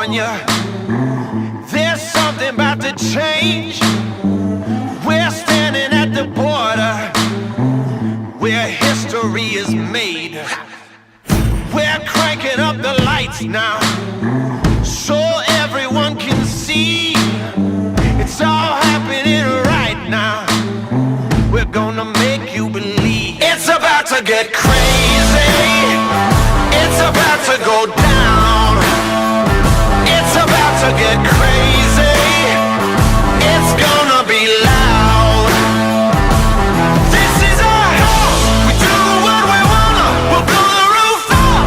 warn you, there's something about to change. We're standing at the border where history is made. We're cranking up the lights now so everyone can see. It's all happening right now. We're gonna make you believe. It's about to get crazy. It's about to go down. It's about to get crazy. It's gonna be loud. This is our house. We do what we wanna. We'll blow the roof up.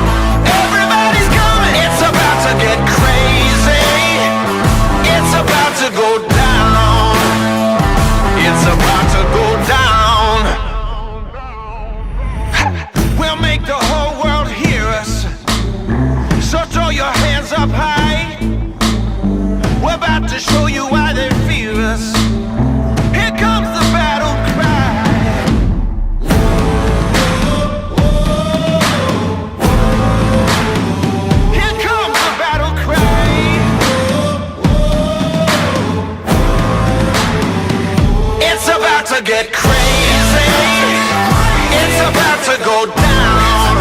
Everybody's coming. It's about to get crazy. It's about to go down. It's about to go down. We'll make the whole world hear us. So throw your hands up high. We're about to show you why they fear us. Here comes the battle cry. Here comes the battle cry. It's about to get crazy. It's about to go down.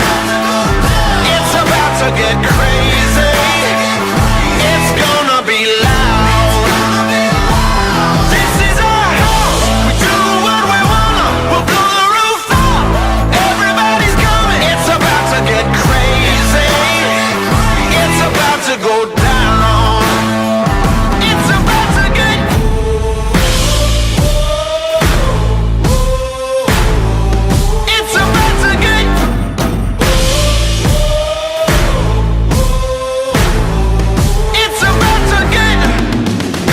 It's about to get crazy. It's gonna be loud. This is our house. We do what we wanna. We'll blow the roof up. Everybody's coming. It's about to get crazy. It's about to go down. It's about to get. It's about to get. It's about to get crazy.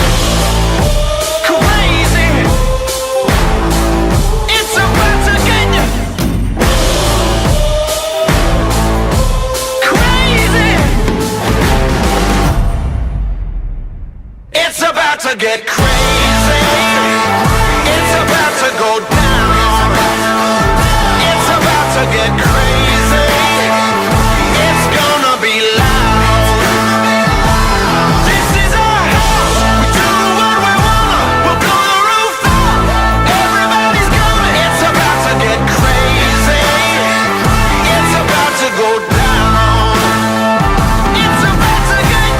It's about to get crazy. It's about to get crazy. It's about to go down. It's about to get crazy. It's gonna be loud. This is our house. We do what we wanna. We'll blow the roof up. Everybody's coming. It's about to get crazy. It's about to go down. It's about to get.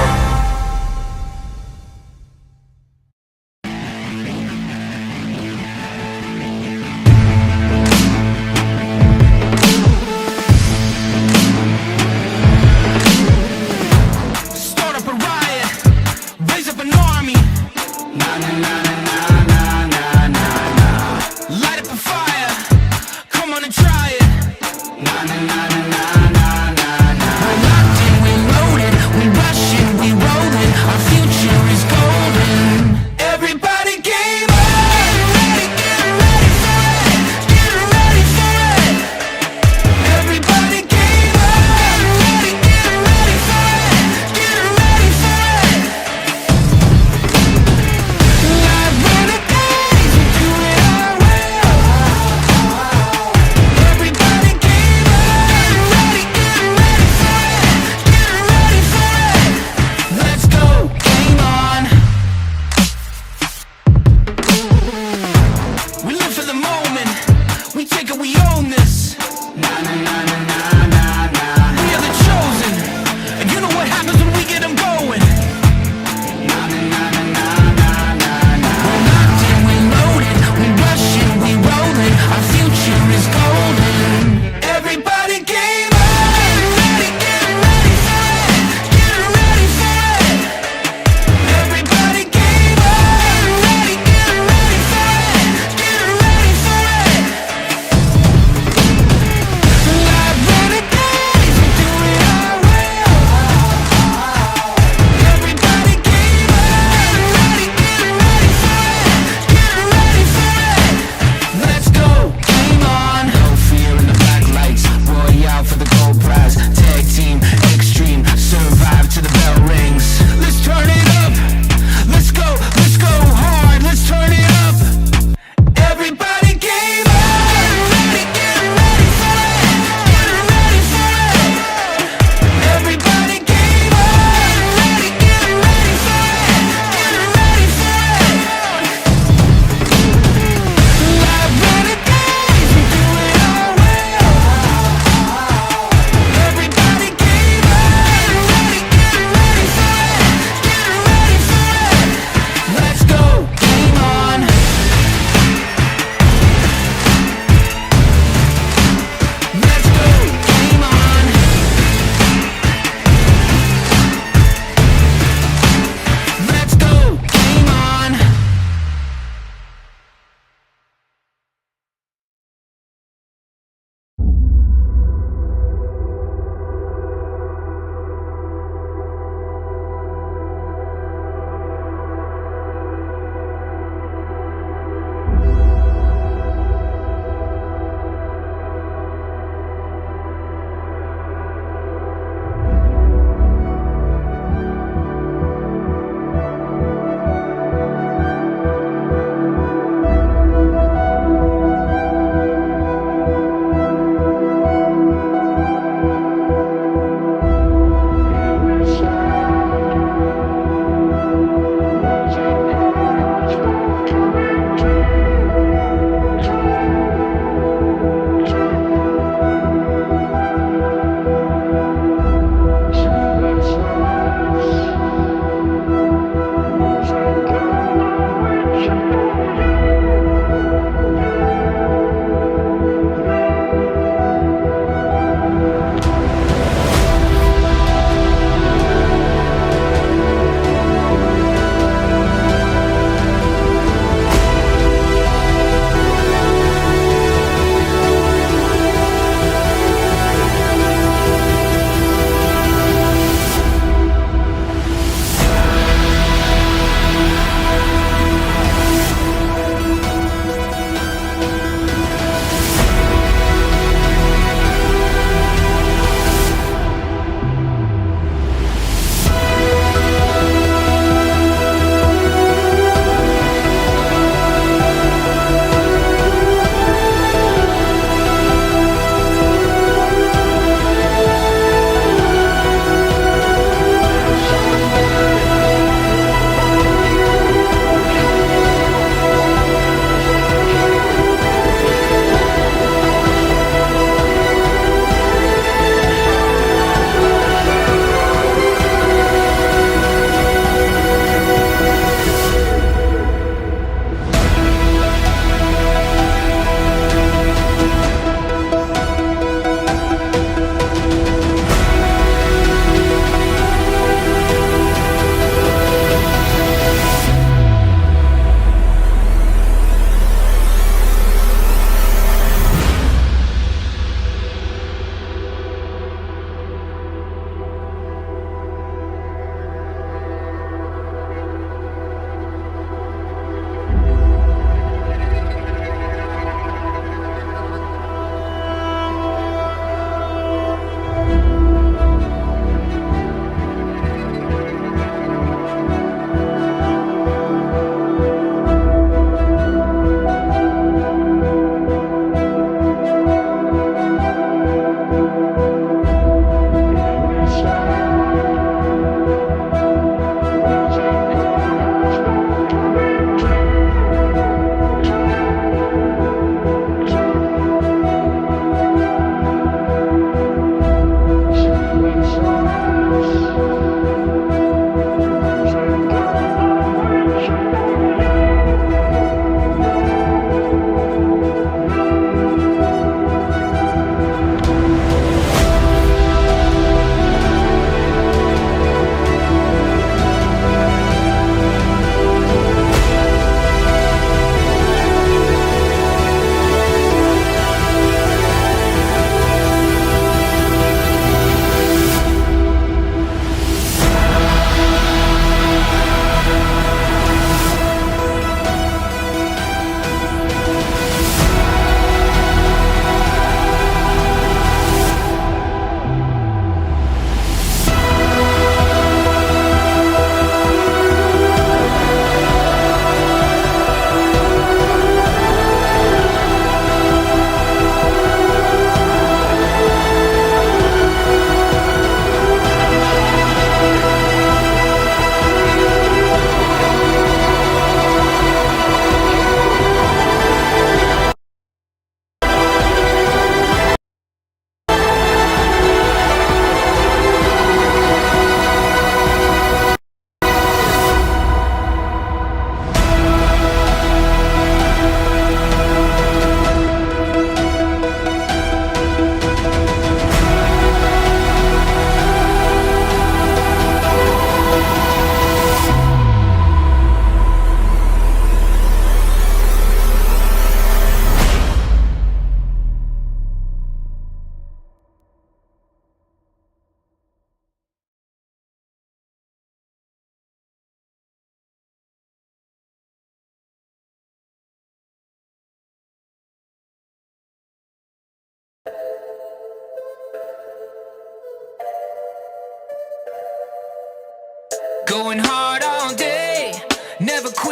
Start up a riot, raise up an army. Na na na na na na na na. Light up a fire, come on and try it. Na na na na na na na na. We're locked in, we loaded, we rushing, we rolling. Our future is golden. Everybody game on. Get ready for it. Get ready for it. Everybody game on. Get ready for it. Get ready for it. Live renegades, we do it our way. Everybody game on. Get ready for it. Get ready for it. Let's go, game on. We live for the moment. We take it, we own this. Na na na na na na na. We are the chosen, and you know what happens when we get them going. Na na na na na na na na. We're locked in, we loaded, we rushing, we rolling. Our future is golden. Everybody game on. Get ready for it. Get ready for it. Everybody game on. Get ready for it. Get ready for it. Live renegades.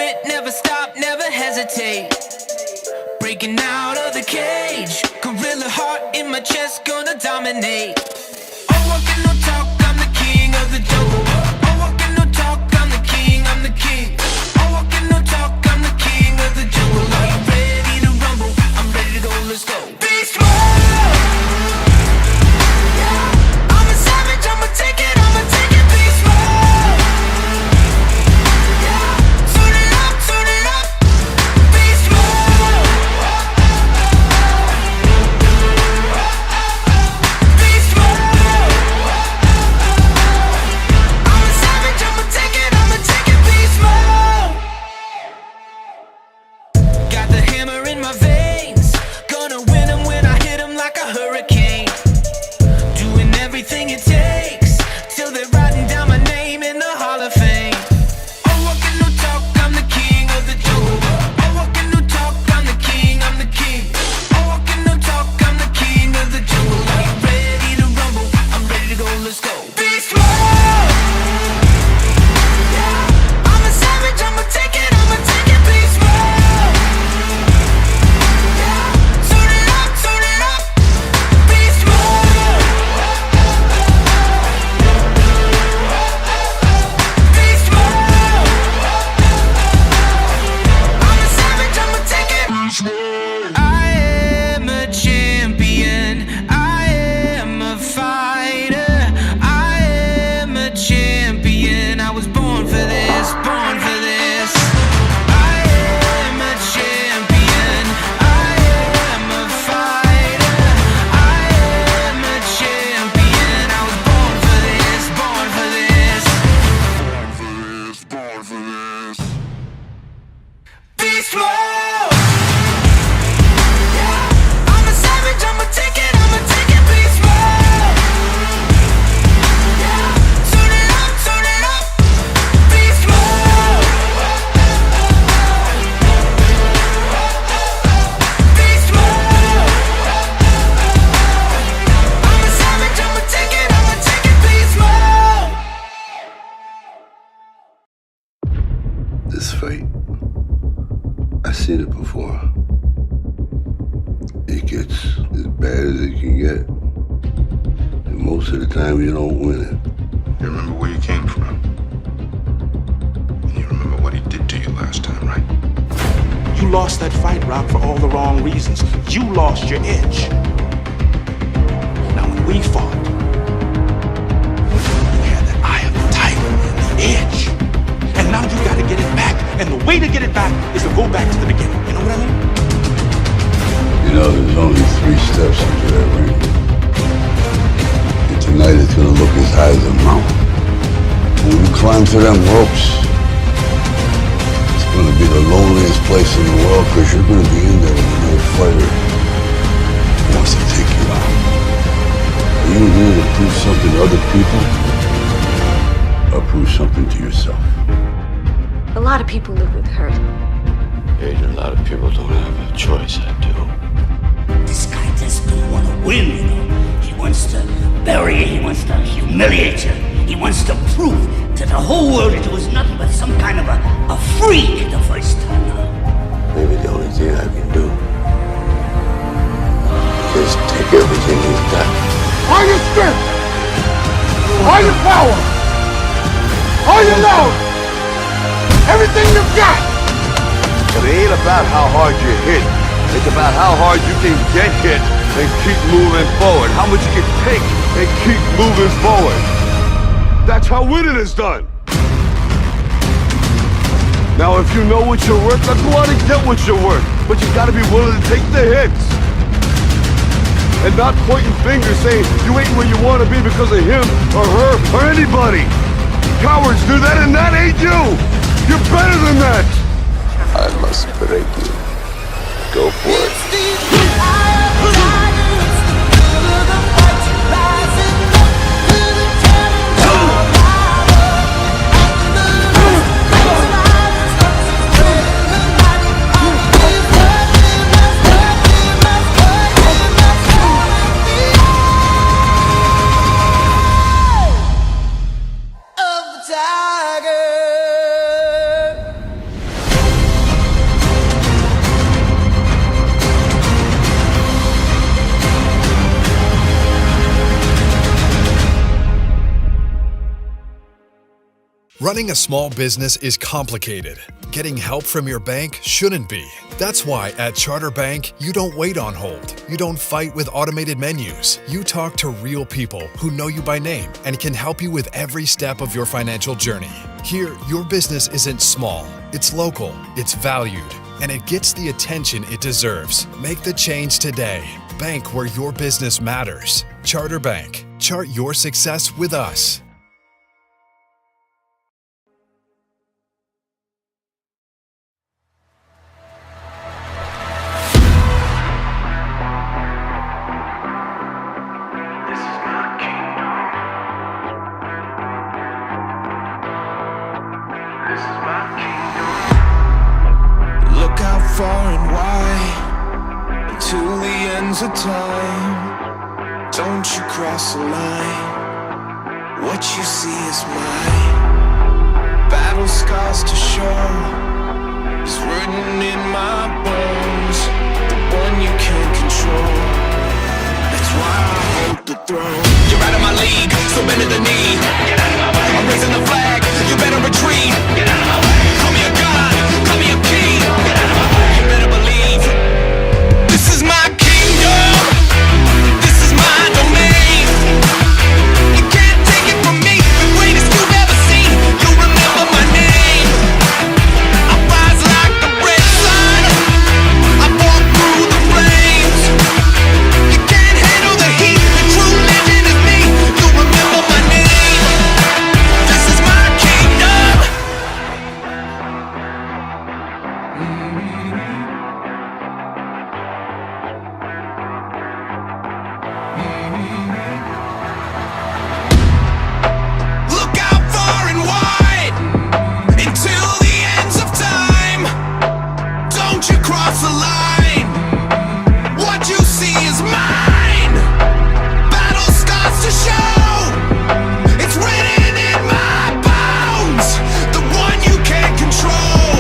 quit, never stop, never hesitate. Breaking out of the cage, gorilla heart in my chest, gonna dominate. Oh, walking no talk, I'm the king of the jungle. Oh, walking no talk, I'm the king, I'm the king. Oh, walking no talk, I'm the king of the jungle. Are you ready to rumble? I'm ready to go, let's go. Beast mode! I'm a savage, I'ma take it, beast mode! Turn it up, beast mode! Beast mode! I'm a savage, I'ma take it, beast mode! Got the hammer in my veins, gonna win 'em when I hit 'em like a hurricane. Doing everything it takes till they're writing down my name in the Hall of Fame. Oh, walking no talk, I'm the king of the jungle. Oh, walking no talk, I'm the king, I'm the king. Oh, walking no talk, I'm the king of the jungle. Are you ready to rumble? I'm ready to go, let's go. Beast mode! I'm a savage, I'ma take it, beast mode! Turn it up, beast mode! Beast mode! I'm a savage, I'ma take it. I am a champion. I am a fighter. I am a champion. I was born for this, born for this. I am a champion. I am a fighter. I am a champion. I was born for this, born for this. Born for this. Beast mode! I'm a savage, I'ma take it, beast mode! Turn it up, beast mode! Beast mode! I'm a savage, I'ma take it, beast mode! This fight, I've seen it before. It gets as bad as it can get. And most of the time you don't win it. You remember where you came from. And you remember what he did to you last time, right? You lost that fight, Rock, for all the wrong reasons. You lost your edge. Now, when we fought, you had that eye of the tiger and the edge. And now you gotta get it back. And the way to get it back is to go back to the beginning. You know what I mean? You know, there's only 3 steps into that ring. And tonight it's gonna look as high as a mountain. When you climb to them ropes, it's gonna be the loneliest place in the world because you're gonna be in there with another fighter who wants to take you out. Are you here to prove something to other people or prove something to yourself? A lot of people live with hurt. A lot of people don't have a choice, I do. This guy just doesn't want to win, you know. He wants to bury you, he wants to humiliate you. He wants to prove to the whole world that he was nothing but some kind of a freak the first time. Maybe the only thing I can do is take everything he's got. All your strength, all your power, all your love, everything you've got. But it ain't about how hard you hit. It's about how hard you can get hit and keep moving forward. How much you can take and keep moving forward. That's how winning is done. Now, if you know what you're worth, then go out and get what you're worth. But you gotta be willing to take the hits. And not pointing fingers saying you ain't where you want to be because of him or her or anybody. Cowards do that and that ain't you. You're better than that. I must break you. Go for it. Running a small business is complicated. Getting help from your bank shouldn't be. That's why at Charter Bank, you don't wait on hold. You don't fight with automated menus. You talk to real people who know you by name and can help you with every step of your financial journey. Here, your business isn't small. It's local, it's valued, and it gets the attention it deserves. Make the change today. Bank where your business matters. Charter Bank. Chart your success with us. Look out far and wide until the ends of time. Don't you cross the line. What you see is mine. Battle scars to show is written in my bones. The one you can't control. That's why I hold the throne. You're out of my league, so bend to the knee. Get out of my way. I'm raising the flag. You better retreat. Get out of my way. Call me a god. Call me a king. Get out of my way. You better believe. This is my kingdom. This is my domain. You can't take it from me. The greatest you've ever seen. You'll remember my name. I rise like the red sun. I walk through the flames. You can't handle the heat. The true legend is me. You'll remember my name. This is my kingdom. Look out far and wide until the ends of time. Don't you cross the line. What you see is mine. Battle scars to show. It's written in my bones. The one you can't control.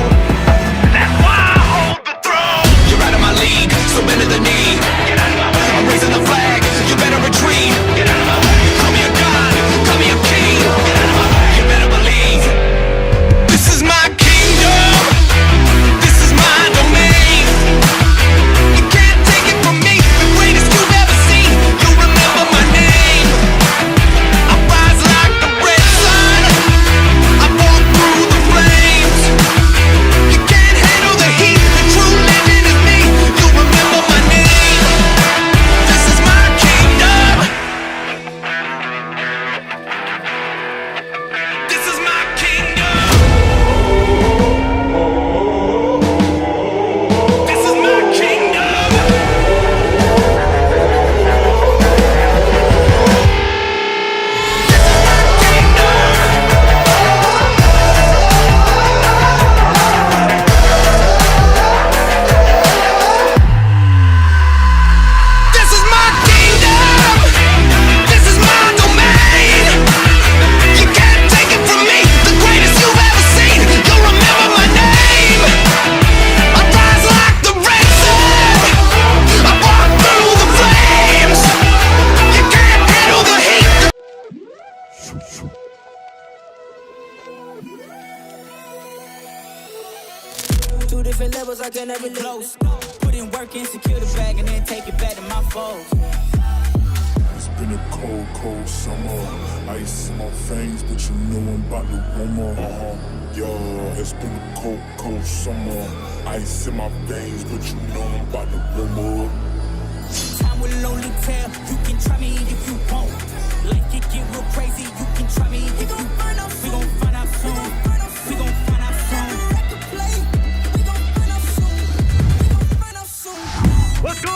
That's why I hold the throne. You're out of my league, so bend to the knee. Get out of my way. I'm raising the flag. You better retreat. Get out of my way. Call me a god. Call me a king. Get out of my way. You better believe. This is my kingdom. This is my domain. You can't take it from me. The greatest you've ever seen. You'll remember my name. I rise like the red sun. I walk through the flames. You can't handle the heat. The true legend is me. You'll remember my name. This is my kingdom. This is my kingdom. This is my kingdom. This is my kingdom. This is my domain. You can't take it from me. The greatest you've ever seen. You'll remember my name. I rise like the red sun. I walk through the flames. You can't handle the heat. Two different levels, I can never close. Put in work and secure the bag and then take it back to my foes. It's been a cold, cold summer. Ice in my veins, but you know I'm about to warm up. Yeah, it's been a cold, cold summer. Ice in my veins, but you know I'm about to warm up. Time will only tell. You can try me if you want. Life can get real crazy. You can try me if you want. We gon' find out soon. We gon' find out soon. Let's go!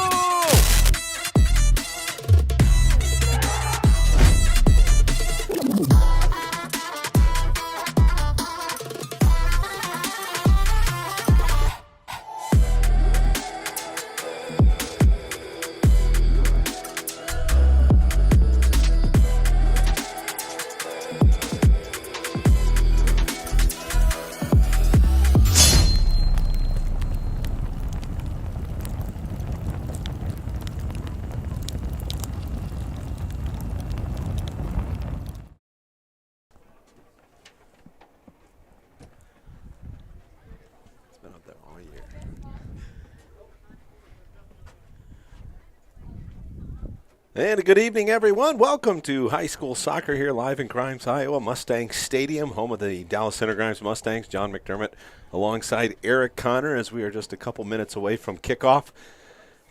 And a good evening, everyone. Welcome to high school soccer here live in Grimes, Iowa, Mustang Stadium, home of the Dallas Center Grimes Mustangs. John McDermott alongside Eric Connor as we are just a couple minutes away from kickoff.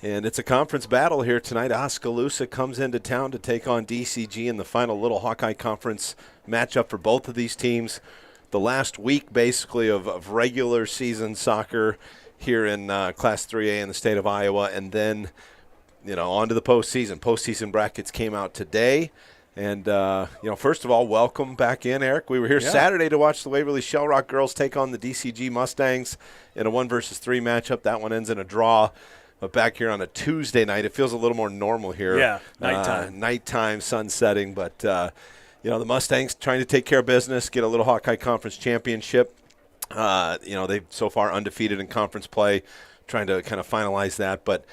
And it's a conference battle here tonight. Oskaloosa comes into town to take on DCG in the final Little Hawkeye Conference matchup for both of these teams. The last week, basically, of regular season soccer here in Class 3A in the state of Iowa, and then on to the postseason. Postseason brackets came out today. And, first of all, welcome back in, Eric. We were here Saturday to watch the Waverly Shell Rock girls take on the DCG Mustangs in a 1-3 matchup. That one ends in a draw. But back here on a Tuesday night, it feels a little more normal here. Yeah, nighttime. Nighttime, sun setting. But, the Mustangs trying to take care of business, get a Little Hawkeye Conference championship. They've so far undefeated in conference play, trying to kind of finalize that. But,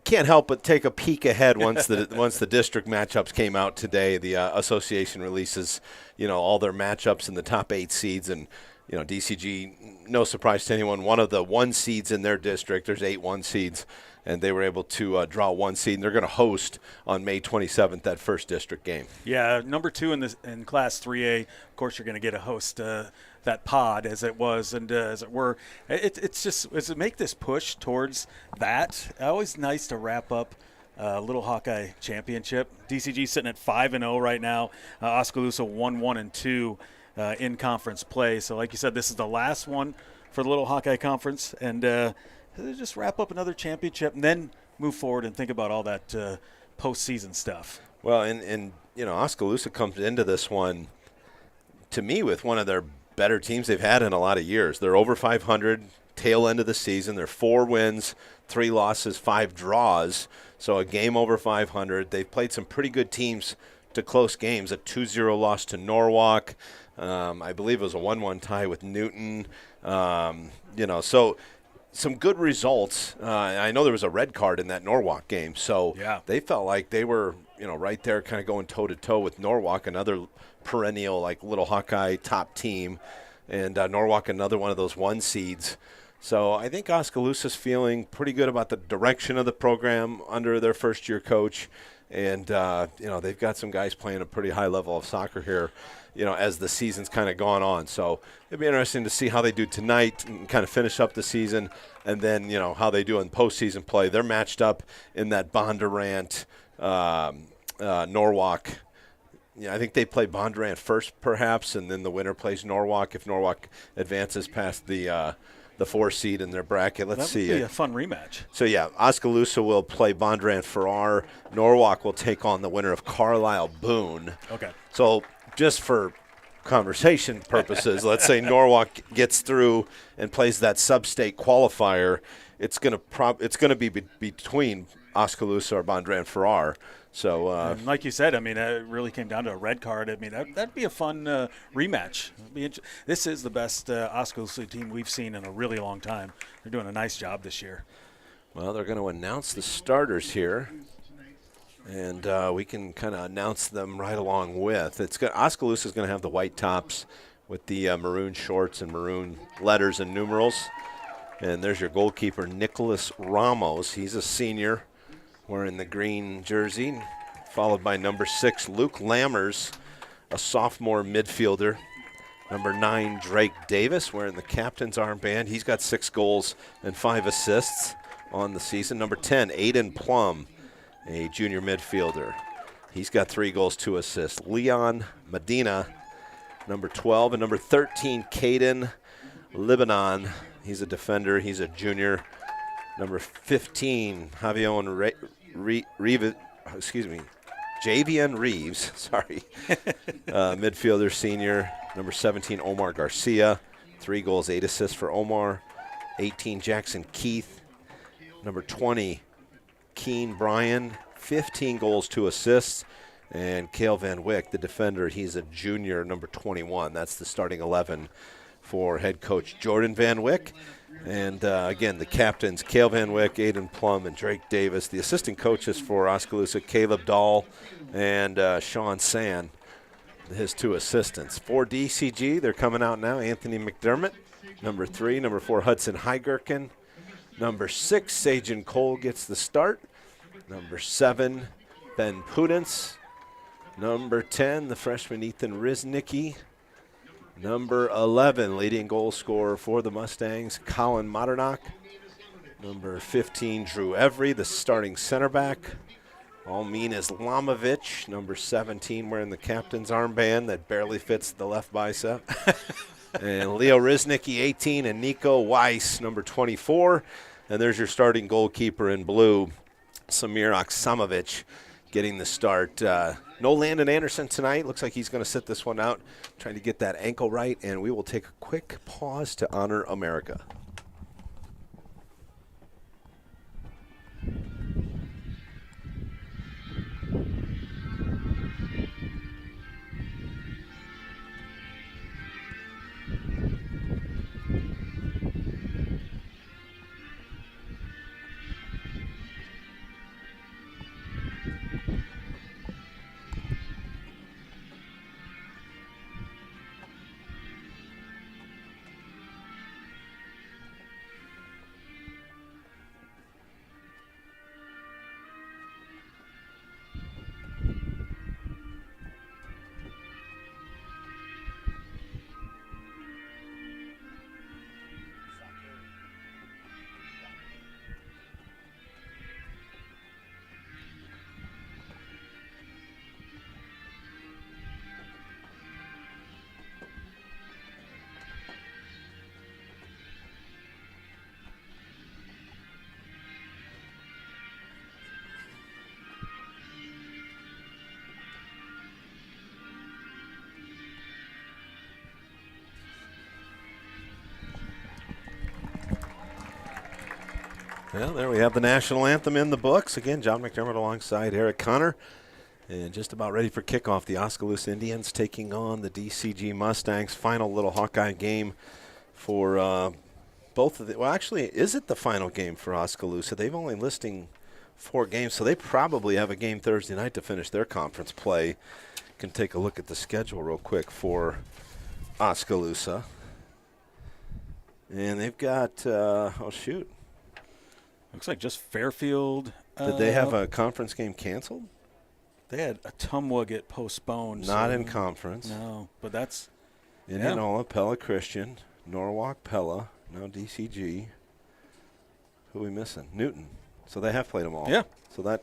can't help but take a peek ahead once the district matchups came out today. The association releases, all their matchups in the top 8 seeds, and DCG, no surprise to anyone, one of the 1 seeds in their district. There's 8 1 seeds, and they were able to draw 1 seed. And they're going to host on May 27th that first district game. Yeah, number 2 in Class 3A. Of course, you're going to get a host. That pod as it was and as it were. It's to make this push towards that. Always nice to wrap up Little Hawkeye Championship. DCG sitting at 5-0 right now. Oskaloosa 1-1-2 in conference play. So like you said, this is the last one for the Little Hawkeye Conference, and just wrap up another championship and then move forward and think about all that postseason stuff. Well, and Oskaloosa comes into this one, to me, with one of their better teams they've had in a lot of years. They're over 500 tail end of the season. They're 4 wins, 3 losses, 5 draws. So a game over 500. They've played some pretty good teams to close games. A 2-0 loss to Norwalk. I believe it was a 1-1 tie with Newton. So some good results. I know there was a red card in that Norwalk game. So they felt like they were, right there kind of going toe-to-toe with Norwalk, another perennial Little Hawkeye top team, and Norwalk another one of those 1 seeds. So I think Oskaloosa's feeling pretty good about the direction of the program under their first-year coach, and they've got some guys playing a pretty high level of soccer here, as the season's kind of gone on. So it'd be interesting to see how they do tonight and kind of finish up the season, and then how they do in postseason play. They're matched up in that Bondurant Norwalk. I think they play Bondurant first, perhaps, and then the winner plays Norwalk if Norwalk advances past the 4 seed in their bracket. Let's see. That would be a fun rematch. So, Oskaloosa will play Bondurant Farrar. Norwalk will take on the winner of Carlisle Boone. Okay. So, just for conversation purposes, let's say Norwalk gets through and plays that sub-state qualifier. It's going to be between Oskaloosa or Bondurant Farrar. So, like you said, it really came down to a red card. That'd be a fun rematch. This is the best Oskaloosa team we've seen in a really long time. They're doing a nice job this year. Well, they're going to announce the starters here, and we can kind of announce them right along with. Oskaloosa is going to have the white tops with the maroon shorts and maroon letters and numerals. And there's your goalkeeper, Nicholas Ramos. He's a senior, wearing the green jersey, followed by number 6, Luke Lammers, a sophomore midfielder. Number 9, Drake Davis, wearing the captain's armband. He's got 6 goals and 5 assists on the season. Number 10, Aiden Plum, a junior midfielder. He's got 3 goals, 2 assists. Leon Medina, number 12, and number 13, Caden Libanon. He's a defender. He's a junior. Number 15, Javion Javian Reeves, midfielder, senior. Number 17, Omar Garcia, 3 goals, 8 assists for Omar. 18, Jackson Keith. Number 20, Keen Bryan, 15 goals, 2 assists. And Cale Van Wyck, the defender, he's a junior, number 21. That's the starting 11 for head coach Jordan Van Wyck. And, again, the captains, Cale Van Wyck, Aiden Plum, and Drake Davis. The assistant coaches for Oskaloosa, Caleb Dahl and Sean Sand, his 2 assistants. For DCG, they're coming out now. Anthony McDermott, number 3. Number 4, Hudson Heigerken. Number 6, Sajan Cole gets the start. Number 7, Ben Pudence. Number 10, the freshman Ethan Riznicki. Number 11, leading goal scorer for the Mustangs, Colin Modernock. Number 15, Drew Every, the starting center back. Almin Islamovich, number 17, wearing the captain's armband that barely fits the left bicep. And Leo Riznicki, 18, and Nico Weiss, number 24. And there's your starting goalkeeper in blue, Samir Oksamovich, getting the start. No Landon Anderson tonight. Looks like he's going to sit this one out, trying to get that ankle right. And we will take a quick pause to honor America. Well, there we have the national anthem in the books. Again, John McDermott alongside Eric Connor. And just about ready for kickoff. The Oskaloosa Indians taking on the DCG Mustangs. Final little Hawkeye game for both of the – well, actually, is it the final game for Oskaloosa? They've only listing 4 games, so they probably have a game Thursday night to finish their conference play. Can take a look at the schedule real quick for Oskaloosa. And they've got oh, shoot. Looks like just Fairfield. Did they have a conference game canceled? They had Ottumwa get postponed. Not in conference. No, but that's Indianola, Pella Christian, Norwalk, Pella, now DCG. Who are we missing? Newton. So they have played them all. Yeah. So that.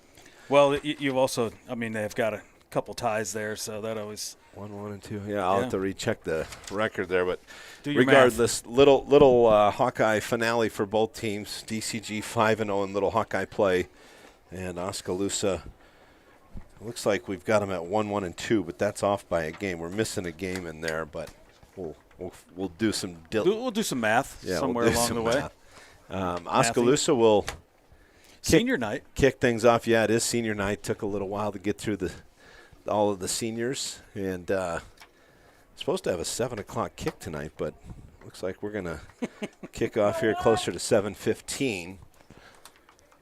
Well, you've also, I mean, they've got a couple ties there, so that always. 1, 1, and 2. Yeah, I'll have to recheck the record there, but regardless, little Hawkeye finale for both teams. DCG 5-0 in little Hawkeye play, and Oskaloosa. It looks like we've got them at 1, 1, and 2, but that's off by a game. We're missing a game in there, but we'll do some we'll do some math somewhere along the way. Oskaloosa will senior night kick things off. Yeah, it is senior night. Took a little while to get through all of the seniors, and supposed to have a 7 o'clock kick tonight, but looks like we're gonna kick off here closer to 7:15.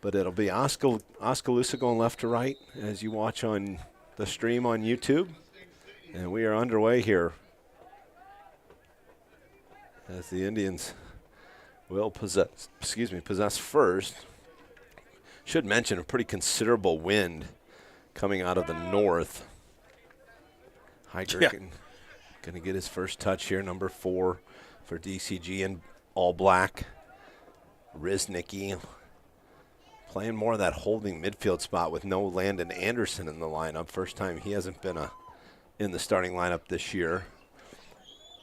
But it'll be Oskaloosa going left to right as you watch on the stream on YouTube. And we are underway here as the Indians will possess first. Should mention a pretty considerable wind coming out of the north. Heigerken going to get his first touch here, number 4 for DCG in all black. Riznicki playing more of that holding midfield spot with no Landon Anderson in the lineup. First time he hasn't been in the starting lineup this year.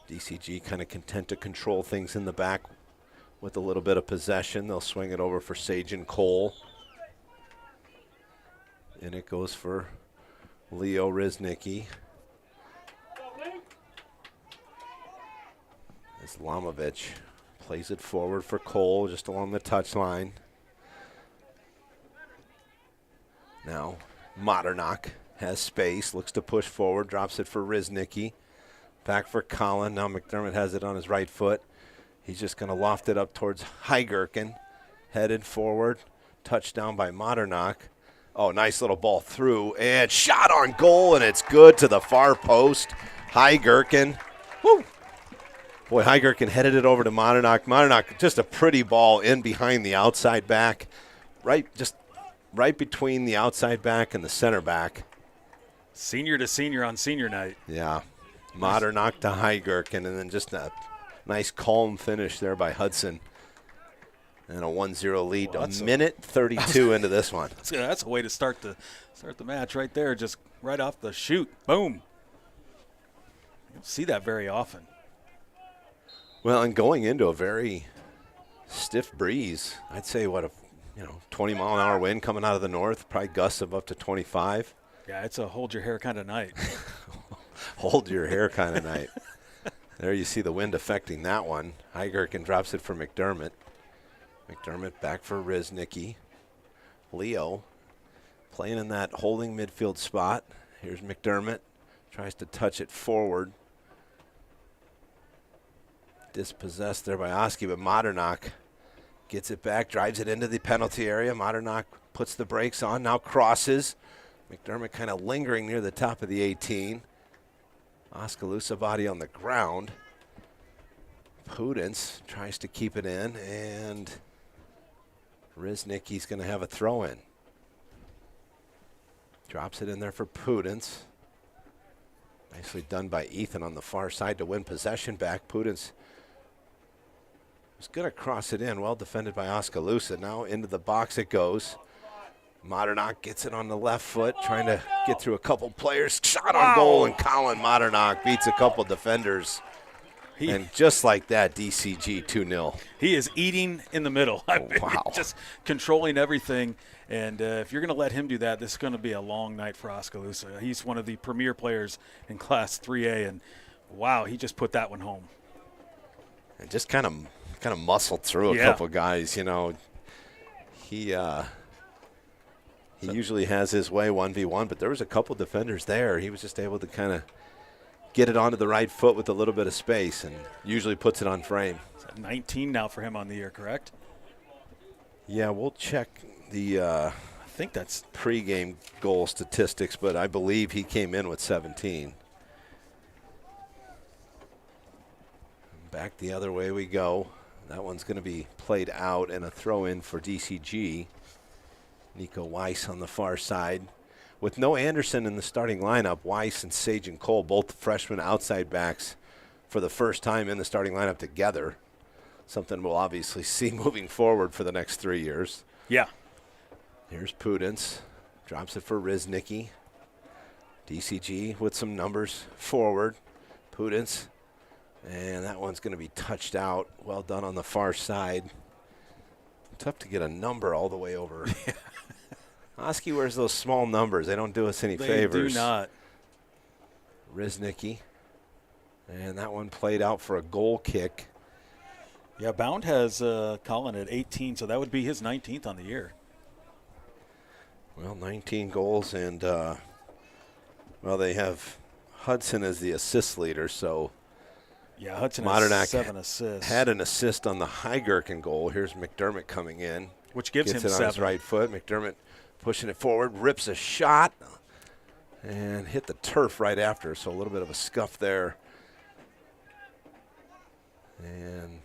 DCG kind of content to control things in the back with a little bit of possession. They'll swing it over for Sage and Cole. And it goes for Leo Riznicki. Islamovich plays it forward for Cole just along the touchline. Now Modernock has space, looks to push forward, drops it for Riznicki. Back for Colin. Now McDermott has it on his right foot. He's just going to loft it up towards Heigerken. Headed forward. Touchdown by Modernock. Oh, nice little ball through. And shot on goal, and it's good to the far post. Heigerken. Woo! Boy, Heigerken headed it over to Modernock. Modernock, just a pretty ball in behind the outside back. Right, just right between the outside back and the center back. Senior to senior on senior night. Yeah. Modernock to Heigerken, and then just a nice calm finish there by Hudson. And a 1-0 lead. Well, a minute 32 into this one. That's a way to start the match right there, just right off the shoot. Boom. You don't see that very often. Well, and going into a very stiff breeze, I'd say 20-mile-an-hour wind coming out of the north, probably gusts of up to 25. Yeah, it's a hold your hair kind of night. Hold your hair kind of night. There you see the wind affecting that one. Heigerken drops it for McDermott. McDermott back for Riznicki. Leo playing in that holding midfield spot. Here's McDermott. Tries to touch it forward. Dispossessed there by Oski, but Modernock gets it back, drives it into the penalty area. Modernock puts the brakes on, now crosses. McDermott kind of lingering near the top of the 18. Oskaloosa body on the ground. Pudence tries to keep it in, and Riznicki's going to have a throw-in. Drops it in there for Pudence. Nicely done by Ethan on the far side to win possession back. Pudence was going to cross it in. Well defended by Oskaloosa. Now into the box it goes. Modernock gets it on the left foot, trying to get through a couple players. Shot on goal, and Colin Modernock beats a couple defenders. And just like that, DCG 2-0. He is eating in the middle. Wow. Just controlling everything. And if you're going to let him do that, this is going to be a long night for Oskaloosa. He's one of the premier players in Class 3A, and wow, he just put that one home. And just kind of muscled through a couple guys. He usually has his way 1v1, but there was a couple defenders there. He was just able to kind of get it onto the right foot with a little bit of space, and usually puts it on frame. 19 now for him on the year, correct? Yeah, we'll check the I think that's pregame goal statistics, but I believe he came in with 17. Back the other way we go. That one's going to be played out, and a throw-in for DCG. Nico Weiss on the far side. With no Anderson in the starting lineup, Weiss and Sage and Cole, both freshman outside backs, for the first time in the starting lineup together. Something we'll obviously see moving forward for the next 3 years. Yeah. Here's Pudence. Drops it for Riznicki. DCG with some numbers forward. Pudence. And that one's going to be touched out. Well done on the far side. Tough to get a number all the way over. Oski wears those small numbers. They don't do us any favors. They do not. Riznicki. And that one played out for a goal kick. Yeah, Bound has Colin at 18, so that would be his 19th on the year. Well, 19 goals, and, they have Hudson as the assist leader, so yeah, Hudson Modernock has 7 assists. Had an assist on the Heigerken goal. Here's McDermott coming in. Which gives him 7. Gets it on his right foot. McDermott pushing it forward, rips a shot, and hit the turf right after, so a little bit of a scuff there. And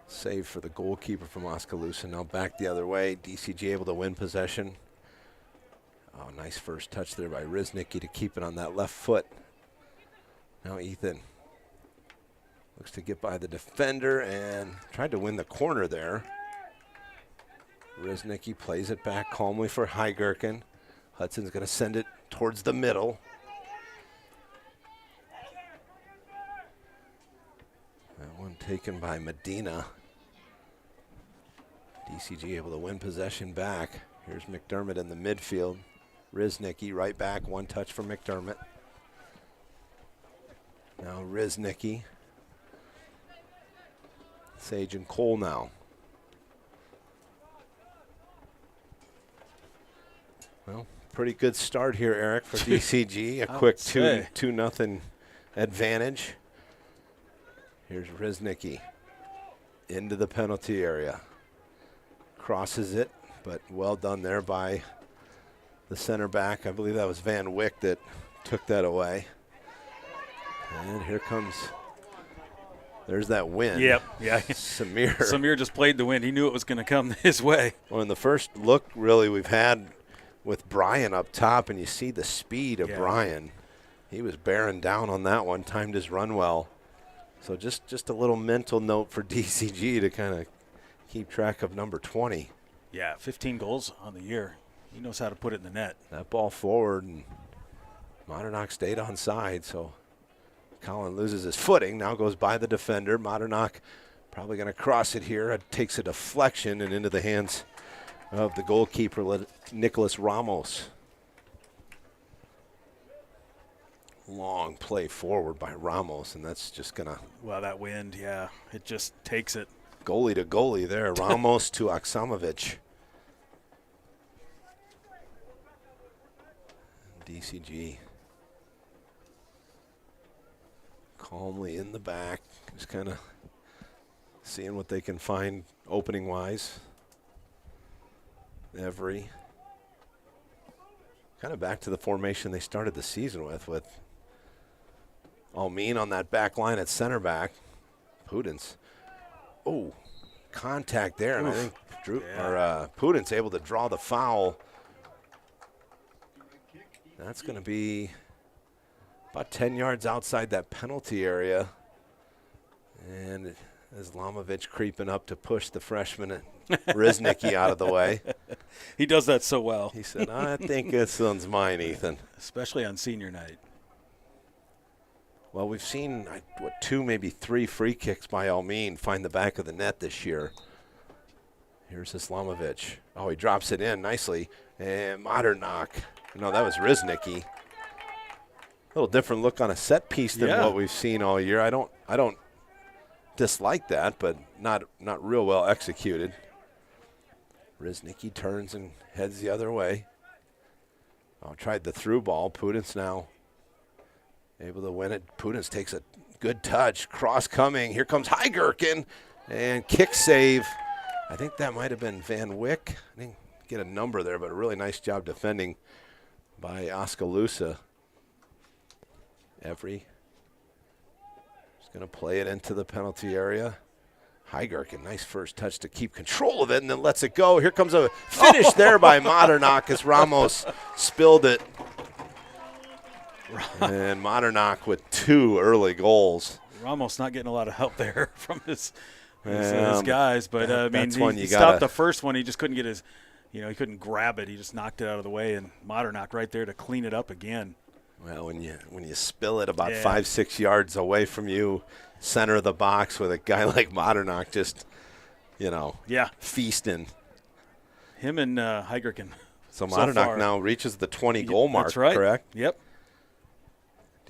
save for the goalkeeper from Oskaloosa. Now back the other way. DCG able to win possession. Oh, nice first touch there by Riznicki to keep it on that left foot. Now Ethan looks to get by the defender and tried to win the corner there. Riznicki plays it back calmly for Heigerken. Hudson's going to send it towards the middle. That one taken by Medina. DCG able to win possession back. Here's McDermott in the midfield. Riznicki right back, one touch from McDermott. Now Riznicki. Sage and Cole now. Well, pretty good start here, Eric, for DCG. A quick 2-0 advantage. Here's Riznicki into the penalty area. Crosses it, but well done there by the center back. I believe that was Van Wyck that took that away. And here comes There's that wind. Yep. Yeah. Samir just played the wind. He knew it was going to come his way. Well, in the first look, really, we've had with Brian up top, and you see the speed of Brian. He was bearing down on that one, timed his run well. So just a little mental note for DCG to kind of keep track of number 20. Yeah, 15 goals on the year. He knows how to put it in the net. That ball forward, and Modernock stayed onside, so Colin loses his footing, now goes by the defender. Modernock probably going to cross it here. It takes a deflection and into the hands of the goalkeeper, Nicholas Ramos. Long play forward by Ramos, and that's just going to... Well, that wind, yeah, it just takes it. Goalie to goalie there, Ramos to Oksamovic. DCG calmly in the back, just kind of seeing what they can find opening-wise. Every kind of back to the formation they started the season with Almin on that back line at center back. Pudens. Oh, contact there, and I think Pudens able to draw the foul. That's going to be about 10 yards outside that penalty area. And Islamovic creeping up to push the freshman Riznicki out of the way. He does that so well. He said, I think this one's mine, Ethan. Especially on senior night. Well, we've seen, 2, maybe 3 free kicks by Almin find the back of the net this year. Here's Islamovic. Oh, he drops it in nicely. And Modernock. No, that was Riznicki. A little different look on a set piece than what we've seen all year. I don't dislike that, but not real well executed. Riznicki turns and heads the other way. Oh, tried the through ball. Pudens now able to win it. Pudens takes a good touch. Cross coming. Here comes Heigerken. And kick save. I think that might have been Van Wyck. I didn't get a number there, but a really nice job defending by Oskaloosa. Every is going to play it into the penalty area. Heigerken, nice first touch to keep control of it, and then lets it go. Here comes a finish there by Modernock as Ramos spilled it. And Modernock with 2 early goals. Ramos not getting a lot of help there from his guys, but I mean, he stopped the first one. He just couldn't get his, he couldn't grab it. He just knocked it out of the way, and Modernock right there to clean it up again. Well, when you spill it about 5-6 yards away from you, center of the box with a guy like Modernock just, feasting. Him and Heigerken. So Modernock now reaches the 20-goal mark, that's right. Correct? Yep.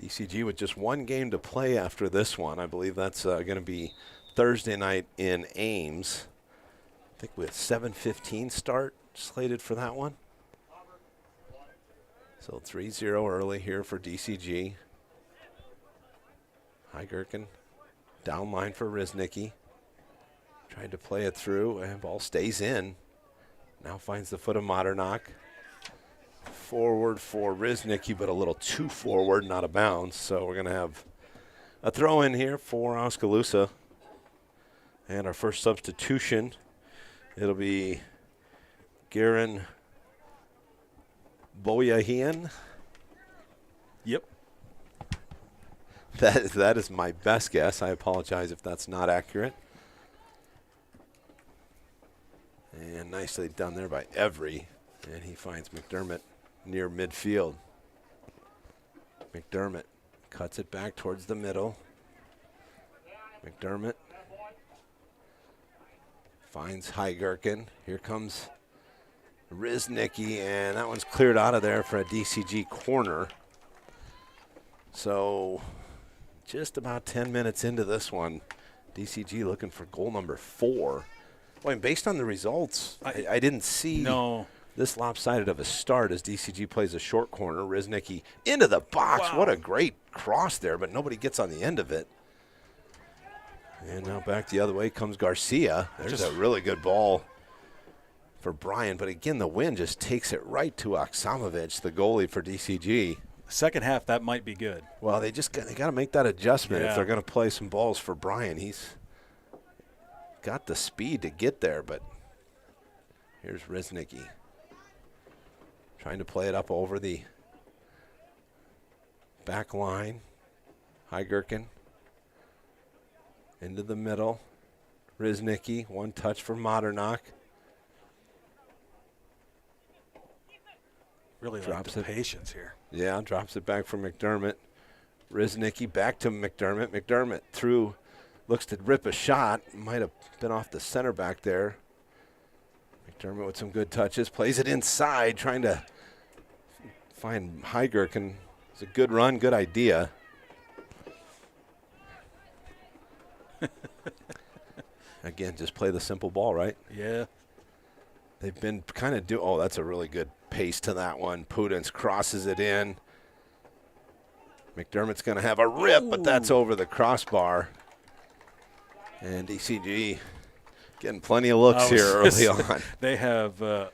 DCG with just 1 game to play after this one. I believe that's going to be Thursday night in Ames. I think we have 7:15 start slated for that one. So 3-0 early here for DCG. Heigerken down line for Riznicki. Tried to play it through, and ball stays in. Now finds the foot of Modernock. Forward for Riznicki, but a little too forward, not a bounce. So we're going to have a throw in here for Oskaloosa. And our first substitution, it'll be Garen Boyahian. Yep. That is my best guess. I apologize if that's not accurate. And nicely done there by Every. And he finds McDermott near midfield. McDermott cuts it back towards the middle. McDermott finds Heigerken. Here comes Riznicki, and that one's cleared out of there for a DCG corner. So just about 10 minutes into this one, DCG looking for goal number 4. Well, and based on the results, I didn't see this lopsided of a start as DCG plays a short corner. Riznicki into the box. Wow. What a great cross there, but nobody gets on the end of it. And now back the other way comes Garcia. There's a really good ball for Brian, but again, the wind just takes it right to Oksamovic, the goalie for DCG. second half, that might be good. Well, they got to make that adjustment if Yeah. they're going to play some balls for Brian. He's got the speed to get there, but here's Riznicki trying to play it up over the back line. Heigerken into the middle. Riznicki, one touch for Modernock. Really Drops like the it. patience here. Yeah, drops it back for McDermott. Riznicki back to McDermott. McDermott through, looks to rip a shot. Might have been off the center back there. McDermott with some good touches. Plays it inside, trying to find Heigerken. It's a good run, good idea. Again, just play the simple ball, right? Yeah. They've been kind of oh, that's a really good pace to that one. Pudens crosses it in. McDermott's going to have a rip, but that's over the crossbar. And DCG getting plenty of looks here early on. They have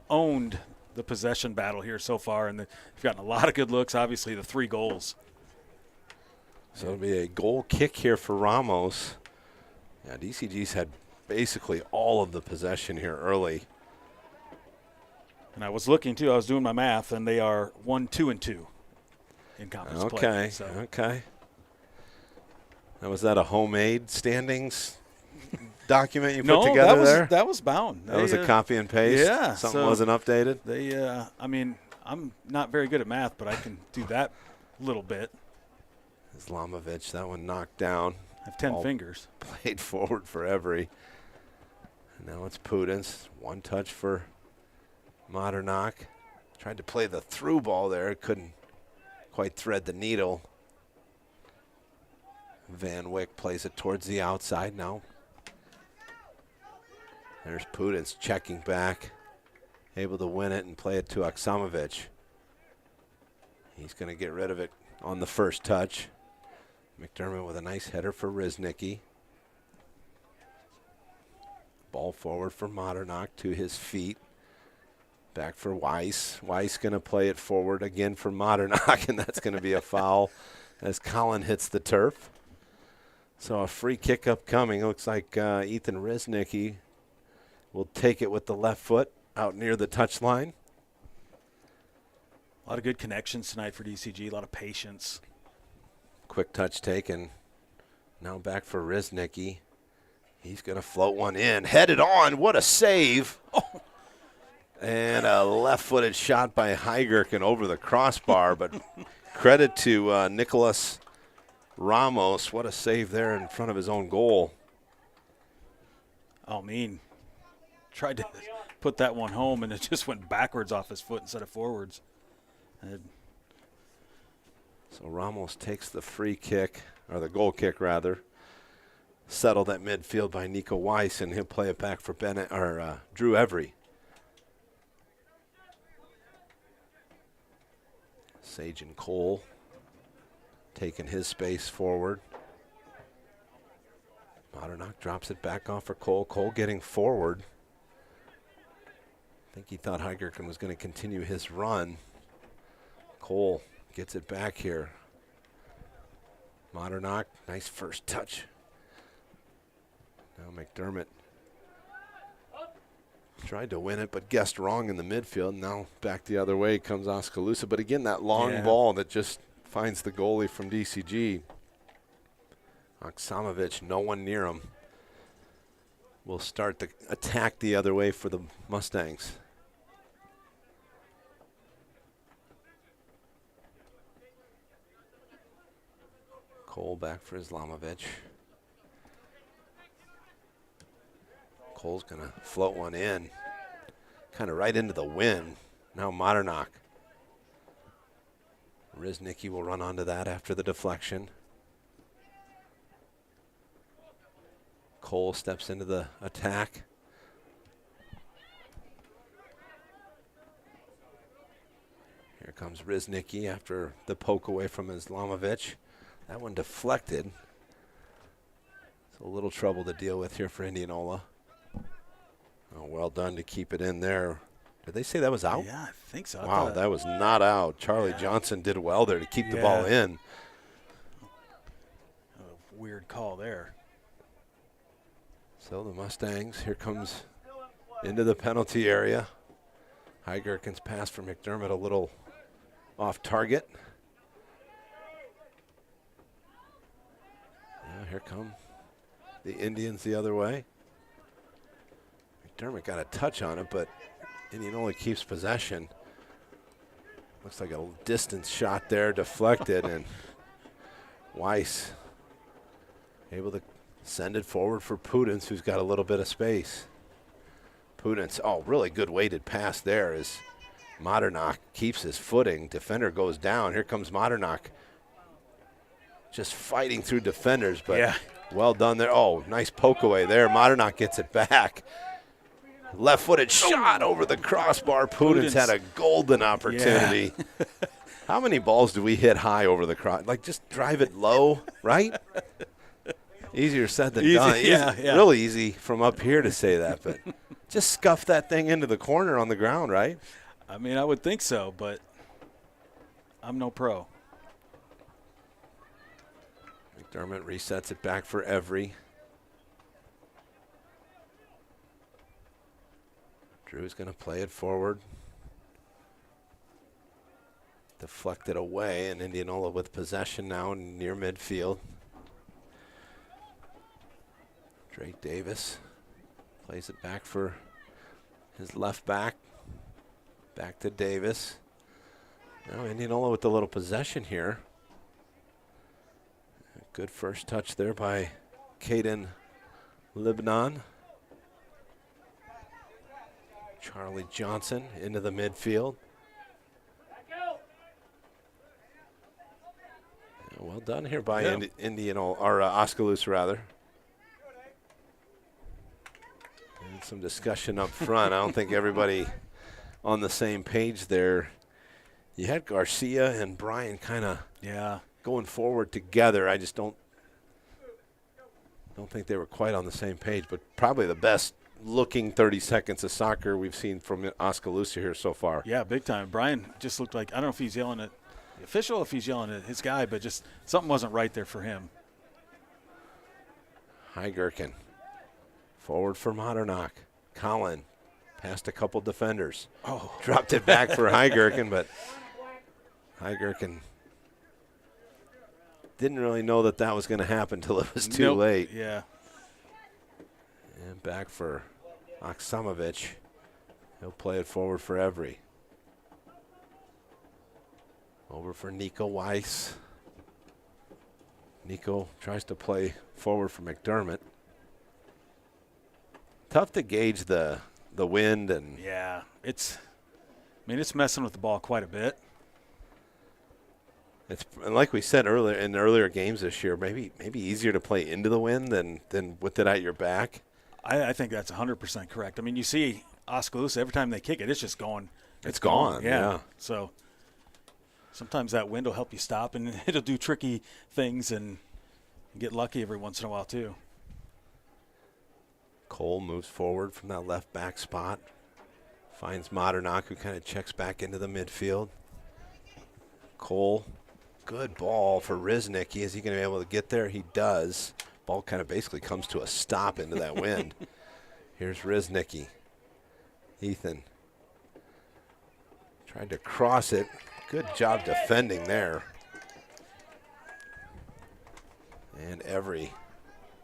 owned the possession battle here so far, and they've gotten a lot of good looks, obviously the 3 goals. So it'll be a goal kick here for Ramos. Yeah, DCG's had basically all of the possession here early. And I was looking, too. I was doing my math, and they are 1-2-2 in conference play. So. Okay. Now, was that a homemade standings document you put together there? that was bound. That was a copy and paste? Yeah. Something wasn't updated? They, I mean, I'm not very good at math, but I can do that little bit. Islamovich, that one knocked down. I have 10 fingers. Played forward for Every. And now it's Pudens. One touch for Modernock. Tried to play the through ball there. Couldn't quite thread the needle. Van Wyck plays it towards the outside now. There's Pudens checking back. Able to win it and play it to Oksamovich. He's going to get rid of it on the first touch. McDermott with a nice header for Riznicki. Ball forward for Modernock to his feet. Back for Weiss. Weiss going to play it forward again for Modernock, and that's going to be a foul as Colin hits the turf. So a free kick upcoming. Looks like Ethan Riznicki will take it with the left foot out near the touchline. A lot of good connections tonight for DCG, a lot of patience. Quick touch taken. Now back for Riznicki. He's going to float one in. Headed on. What a save. Oh. And a left-footed shot by Heigerken over the crossbar. But credit to Nicholas Ramos. What a save there in front of his own goal. Oh, mean. Tried to put that one home, and it just went backwards off his foot instead of forwards. So Ramos takes the free kick, or the goal kick rather. Settled at midfield by Nico Weiss, and he'll play it back for Drew Every. Sage and Cole taking his space forward. Modernock drops it back off for Cole. Cole getting forward. I think he thought Heigerken was going to continue his run. Cole gets it back here. Modernock, nice first touch. Now McDermott tried to win it, but guessed wrong in the midfield. Now back the other way comes Oskaloosa. But again, that long ball that just finds the goalie from DCG. Oksamovich, no one near him. Will start the attack the other way for the Mustangs. Cole back for Islamovich. Cole's going to float one in. Kind of right into the wind. Now Modernock. Riznicki will run onto that after the deflection. Cole steps into the attack. Here comes Riznicki after the poke away from Islamovich. That one deflected. It's a little trouble to deal with here for Indianola. Oh, well done to keep it in there. Did they say that was out? Yeah, I think so. Wow, that was not out. Charlie Johnson did well there to keep the ball in. A weird call there. So the Mustangs, here comes into the penalty area. Heigerken's pass for McDermott a little off target. Yeah, here come the Indians the other way. McDermott got a touch on it, but Indianola keeps possession. Looks like a distance shot there, deflected, and Weiss able to send it forward for Pudens, who's got a little bit of space. Pudens, really good weighted pass there as Modernach keeps his footing. Defender goes down. Here comes Modernach. Just fighting through defenders, but well done there. Oh, nice poke away there. Modernach gets it back. Left-footed shot over the crossbar. Pudens had a golden opportunity. Yeah. How many balls do we hit high over the cross? Like, just drive it low, right? Easier said than done. Really easy from up here to say that, but just scuff that thing into the corner on the ground, right? I mean, I would think so, but I'm no pro. McDermott resets it back for Every. Drew's going to play it forward. Deflected away, and Indianola with possession now near midfield. Drake Davis plays it back for his left back. Back to Davis. Now Indianola with a little possession here. Good first touch there by Caden Lebanon. Charlie Johnson into the midfield. Well done here by Oskaloosa rather. And some discussion up front. I don't think everybody on the same page there. You had Garcia and Bryan kind of going forward together. I just don't think they were quite on the same page, but probably the best looking 30 seconds of soccer we've seen from Oskaloosa here so far. Yeah, big time. Bryan just looked like, I don't know if he's yelling at the official, if he's yelling at his guy, but just something wasn't right there for him. Heigerken. Forward for Modernach. Collin past a couple defenders. Dropped it back for Heigerken, but Heigerken didn't really know that was going to happen until it was too late. Yeah. And back for Oksamovich. He'll play it forward for Every. Over for Nico Weiss. Nico tries to play forward for McDermott. Tough to gauge the wind and it's messing with the ball quite a bit. It's like we said earlier in earlier games this year, maybe easier to play into the wind than with it at your back. I think that's 100% correct. I mean, you see Oskaloosa, every time they kick it, it's just going. It's gone. Yeah. So sometimes that wind will help you stop, and it'll do tricky things and get lucky every once in a while too. Cole moves forward from that left back spot. Finds Modernach, who kind of checks back into the midfield. Cole, good ball for Riznicki. Is he going to be able to get there? He does. Ball kind of basically comes to a stop into that wind. Here's Riznicki. Ethan tried to cross it. Good job defending there. And Every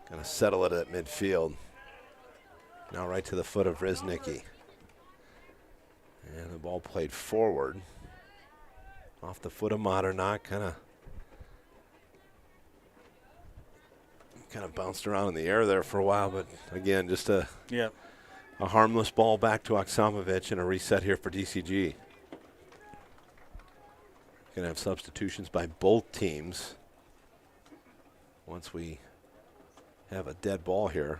going to settle it at midfield. Now right to the foot of Riznicki. And the ball played forward. Off the foot of Modernach, kind of bounced around in the air there for a while, but again, just a harmless ball back to Oksamovich and a reset here for DCG. Going to have substitutions by both teams once we have a dead ball here.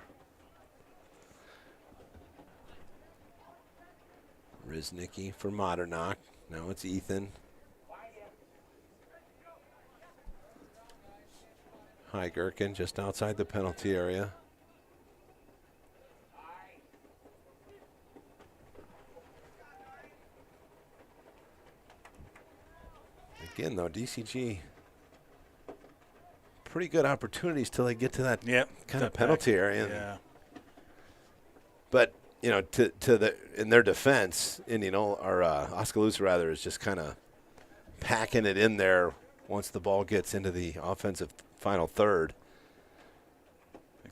Riznicki for Modernach. Now it's Ethan. Heigerken just outside the penalty area. Again, though, DCG, pretty good opportunities till they get to that kind of penalty area. Yeah. But, you know, in their defense, or Oskaloosa rather, is just kind of packing it in there once the ball gets into the offensive final third.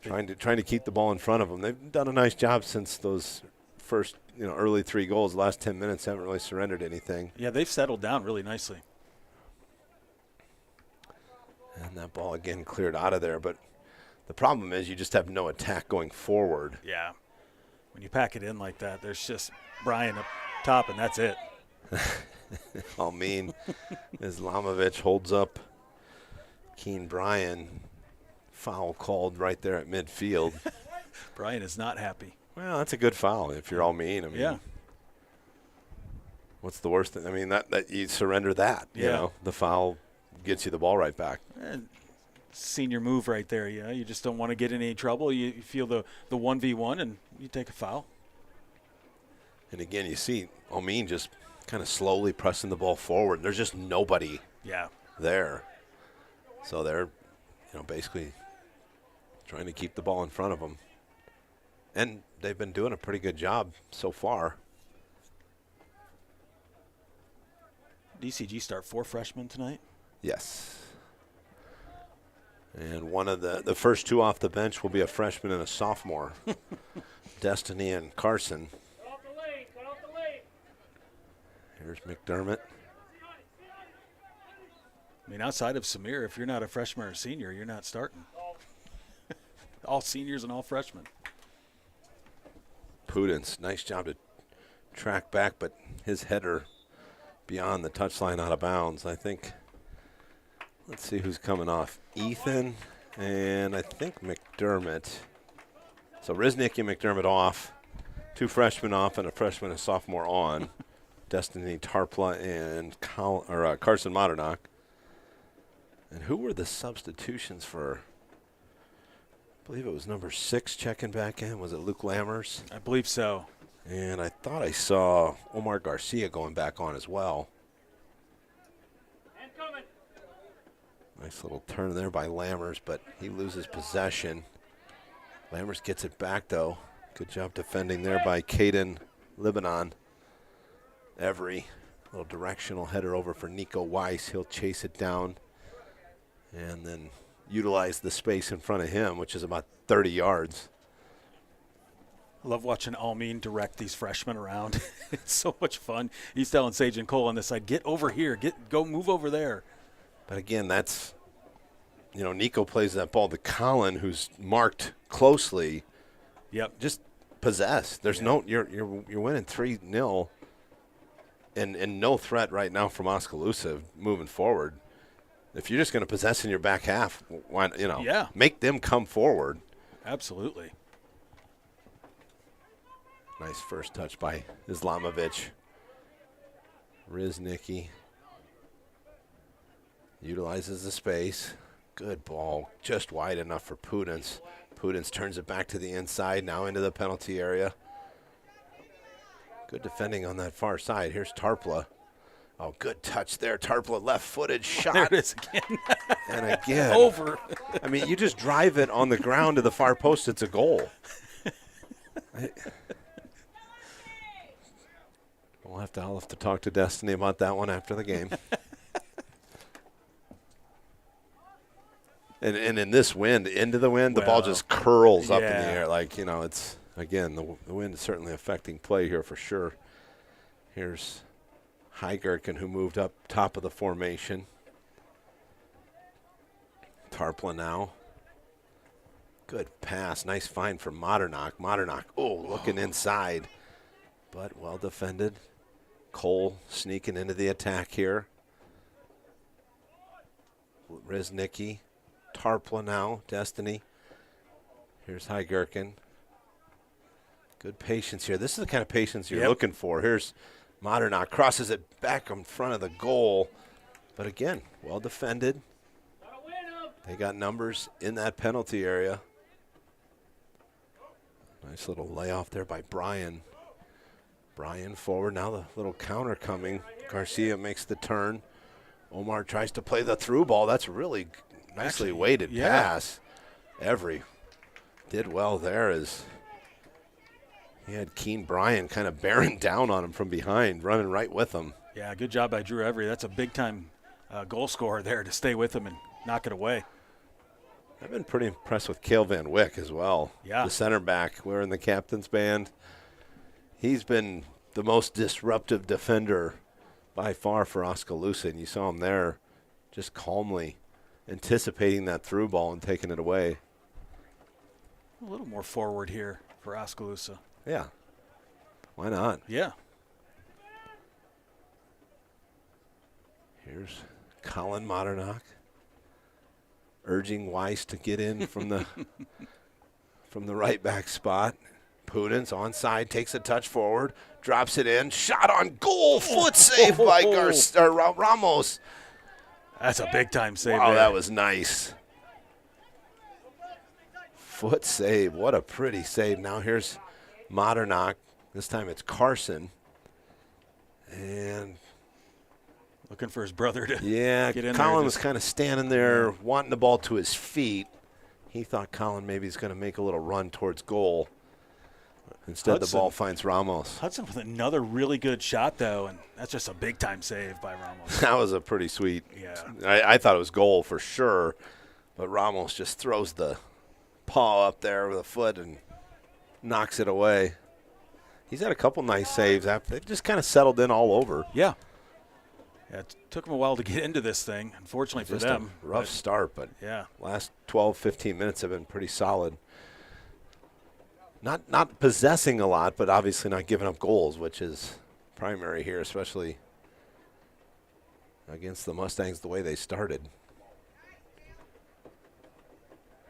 Trying to keep the ball in front of them. They've done a nice job since those first, early 3 goals. The last 10 minutes haven't really surrendered anything. Yeah, they've settled down really nicely. And that ball again cleared out of there. But the problem is you just have no attack going forward. Yeah. When you pack it in like that, there's just Brian up top, and that's it. Islamovich holds up Keen Bryan. Foul called right there at midfield. Brian is not happy. Well, that's a good foul if you're Almeen. Yeah. What's the worst thing? I mean, that you surrender that. Yeah. You know, the foul gets you the ball right back. And senior move right there. You just don't want to get in any trouble. You feel the 1v1 and you take a foul. And again, you see Almeen just kind of slowly pressing the ball forward. There's just nobody there. So they're, basically trying to keep the ball in front of them. And they've been doing a pretty good job so far. DCG start 4 freshmen tonight? Yes. And one of the first 2 off the bench will be a freshman and a sophomore. Destiny and Carson. Here's McDermott. I mean, outside of Samir, if you're not a freshman or a senior, you're not starting. All seniors and all freshmen. Pudence, nice job to track back, but his header beyond the touchline out of bounds. I think, let's see who's coming off. Ethan and I think McDermott. So Riznick and McDermott off. 2 freshmen off and a freshman and sophomore on. Destiny Tarpla and Carson Modernock. And who were the substitutions for? I believe it was number 6 checking back in. Was it Luke Lammers? I believe so. And I thought I saw Omar Garcia going back on as well. Nice little turn there by Lammers, but he loses possession. Lammers gets it back, though. Good job defending there by Caden Lebanon. Every little directional header over for Nico Weiss. He'll chase it down and then utilize the space in front of him, which is about 30 yards. I love watching Almeen direct these freshmen around. It's so much fun. He's telling Sage and Cole on this side, get over here, go move over there. But again, that's, Nico plays that ball to Colin, who's marked closely. Yep. Just possessed. There's you're winning 3-0 and no threat right now from Oskaloosa moving forward. If you're just going to possess in your back half, why, make them come forward. Absolutely. Nice first touch by Islamovich. Riznicki utilizes the space. Good ball, just wide enough for Pudence. Pudence turns it back to the inside, now into the penalty area. Good defending on that far side. Here's Tarpla. Oh, good touch there. Tarpla left-footed shot. There it is again. And again. Over. I mean, you just drive it on the ground to the far post, it's a goal. I'll have to talk to Destiny about that one after the game. And in this wind, into the wind, the ball just curls up in the air. Like, it's, again, the wind is certainly affecting play here for sure. Here's Heigerken, who moved up top of the formation. Tarpla now. Good pass. Nice find for Modernock. Modernock, looking inside. But well defended. Cole sneaking into the attack here. Riznicki. Tarpla now. Destiny. Here's Heigerken. Good patience here. This is the kind of patience you're looking for. Here's Modernock. Crosses it back in front of the goal. But again, well defended. They got numbers in that penalty area. Nice little layoff there by Brian. Brian forward. Now the little counter coming. Garcia makes the turn. Omar tries to play the through ball. That's really nicely weighted pass. Every did well there as he had Keen Bryan kind of bearing down on him from behind, running right with him. Yeah, good job by Drew Every. That's a big-time goal scorer there to stay with him and knock it away. I've been pretty impressed with Cale Van Wyck as well. Yeah. The center back. We're in the captain's band. He's been the most disruptive defender by far for Oskaloosa, and you saw him there just calmly anticipating that through ball and taking it away. A little more forward here for Oskaloosa. Yeah. Why not? Yeah. Here's Colin Modernock urging Weiss to get in from the from the right back spot. Pudens onside, takes a touch forward, drops it in, shot on goal, foot save by Ramos. That's a big time save. Wow, there. that was nice. Foot save, what a pretty save. Now here's Modernock. This time it's Carson. And looking for his brother to get in Colin there. was kind of standing there wanting the ball to his feet. He thought Colin maybe is going to make a little run towards goal. Instead, the ball finds Ramos. Hudson with another really good shot, though, and that's just a big-time save by Ramos. That was a pretty sweet. Yeah. I thought it was goal for sure, but Ramos just throws the paw up there with a foot and knocks it away. He's had a couple nice saves. They've just kind of settled in all over. Yeah. It took them a while to get into this thing, unfortunately for them. A rough start, but yeah, last 12, 15 minutes have been pretty solid. Not possessing a lot, but obviously not giving up goals, which is primary here, especially against the Mustangs the way they started.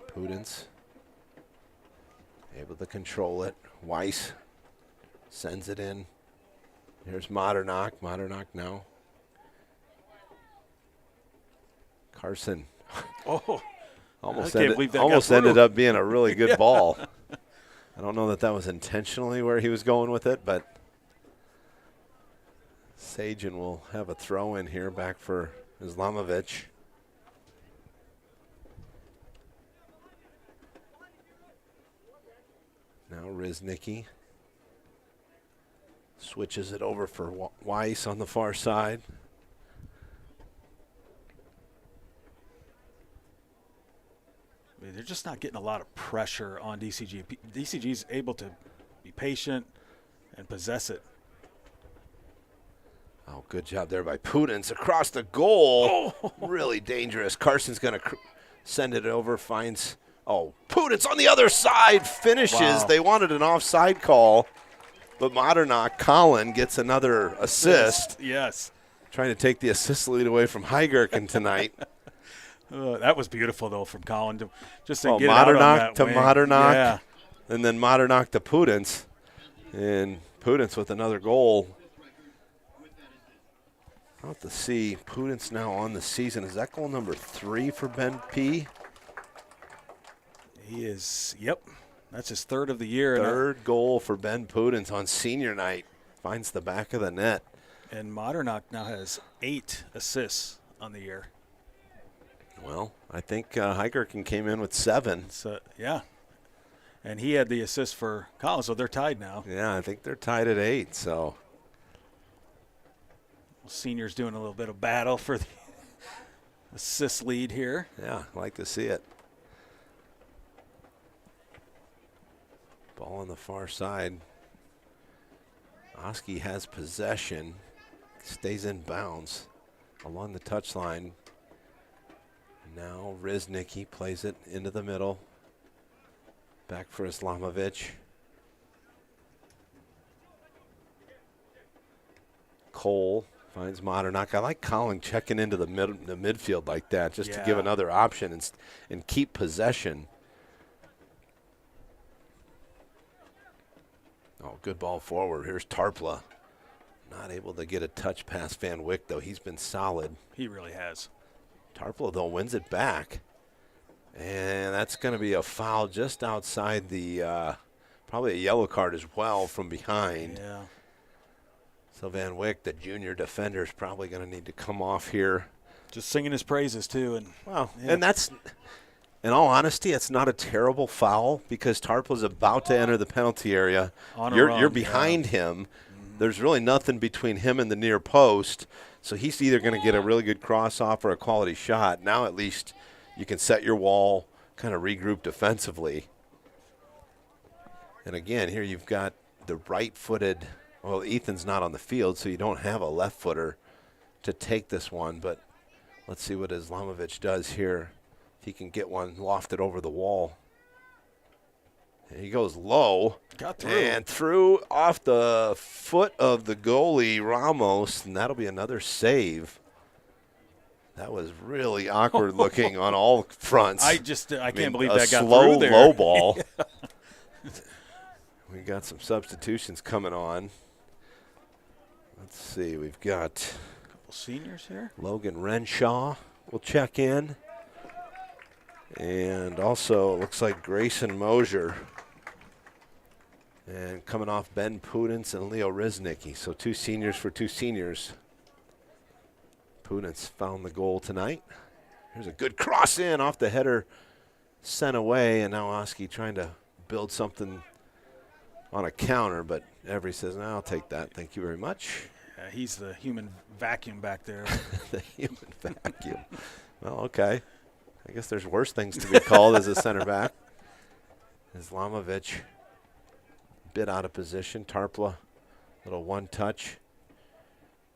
Pudens able to control it. Weiss sends it in. Here's Modernock. Modernock now. Carson. Oh, almost ended up being a really good ball. I don't know that was intentionally where he was going with it, but Sajan will have a throw in here back for Islamovic. Now Riznicki switches it over for Weiss on the far side. They're just not getting a lot of pressure on DCG. DCG is able to be patient and possess it. Oh, good job there by Pudens across the goal. Oh. Really dangerous. Carson's going to send it over, finds Pudens on the other side, finishes. Wow. They wanted an offside call, but Modernock, Colin, gets another assist. Yes. Trying to take the assist lead away from Heigerken tonight. That was beautiful, though, from Colin to just to get Modernock it out on that to wing. Modernock, and then Modernock to Pudens, and Pudens with another goal. I'll have to see. Pudens now on the season. Is that goal number 3 for Ben P? He is. Yep, that's his third of the year. Third goal for Ben Pudens on senior night. Finds the back of the net. And Modernock now has 8 assists on the year. Well, I think Heigerken came in with 7. So, yeah. And he had the assist for Collins, so they're tied now. Yeah, I think they're tied at 8. So seniors doing a little bit of battle for the assist lead here. Yeah, I like to see it. Ball on the far side. Oski has possession, stays in bounds along the touchline. Now Riznicki plays it into the middle. Back for Islamovic. Cole finds Modernock. I like Colin checking into the midfield like that just to give another option and keep possession. Oh, good ball forward. Here's Tarpla. Not able to get a touch past Van Wyck, though. He's been solid. He really has. Tarpla, though, wins it back. And that's going to be a foul just outside the probably a yellow card as well from behind. Yeah. So Van Wyck, the junior defender, is probably going to need to come off here. Just singing his praises, too. And Well, yeah. and that's, in all honesty, it's not a terrible foul because Tarpla's about to enter the penalty area. On a You're run, behind him. There's really nothing between him and the near post, so he's either going to get a really good cross-off or a quality shot. Now at least you can set your wall, kind of regroup defensively. And again, here you've got the right-footed. Well, Ethan's not on the field, so you don't have a left footer to take this one. But let's see what Islamovich does here. If he can get one lofted over the wall. And he goes low. Got through. And through off the foot of the goalie, Ramos, and that'll be another save. That was really awkward looking on all fronts. I can't believe that got slow, through there. low ball. We got some substitutions coming on. Let's see. We've got A couple seniors here. Logan Renshaw will check in. And also, it looks like Grayson Mosier. And coming off Ben Pudence and Leo Riznicki. So 2 seniors for 2 seniors. Pudence found the goal tonight. Here's a good cross in off the header, sent away. And now Oski trying to build something on a counter. But Every says, no, I'll take that. Thank you very much. He's the human vacuum back there. The human vacuum. Well, okay. I guess there's worse things to be called as a center back. Islamovich, bit out of position. Tarpla, little one-touch.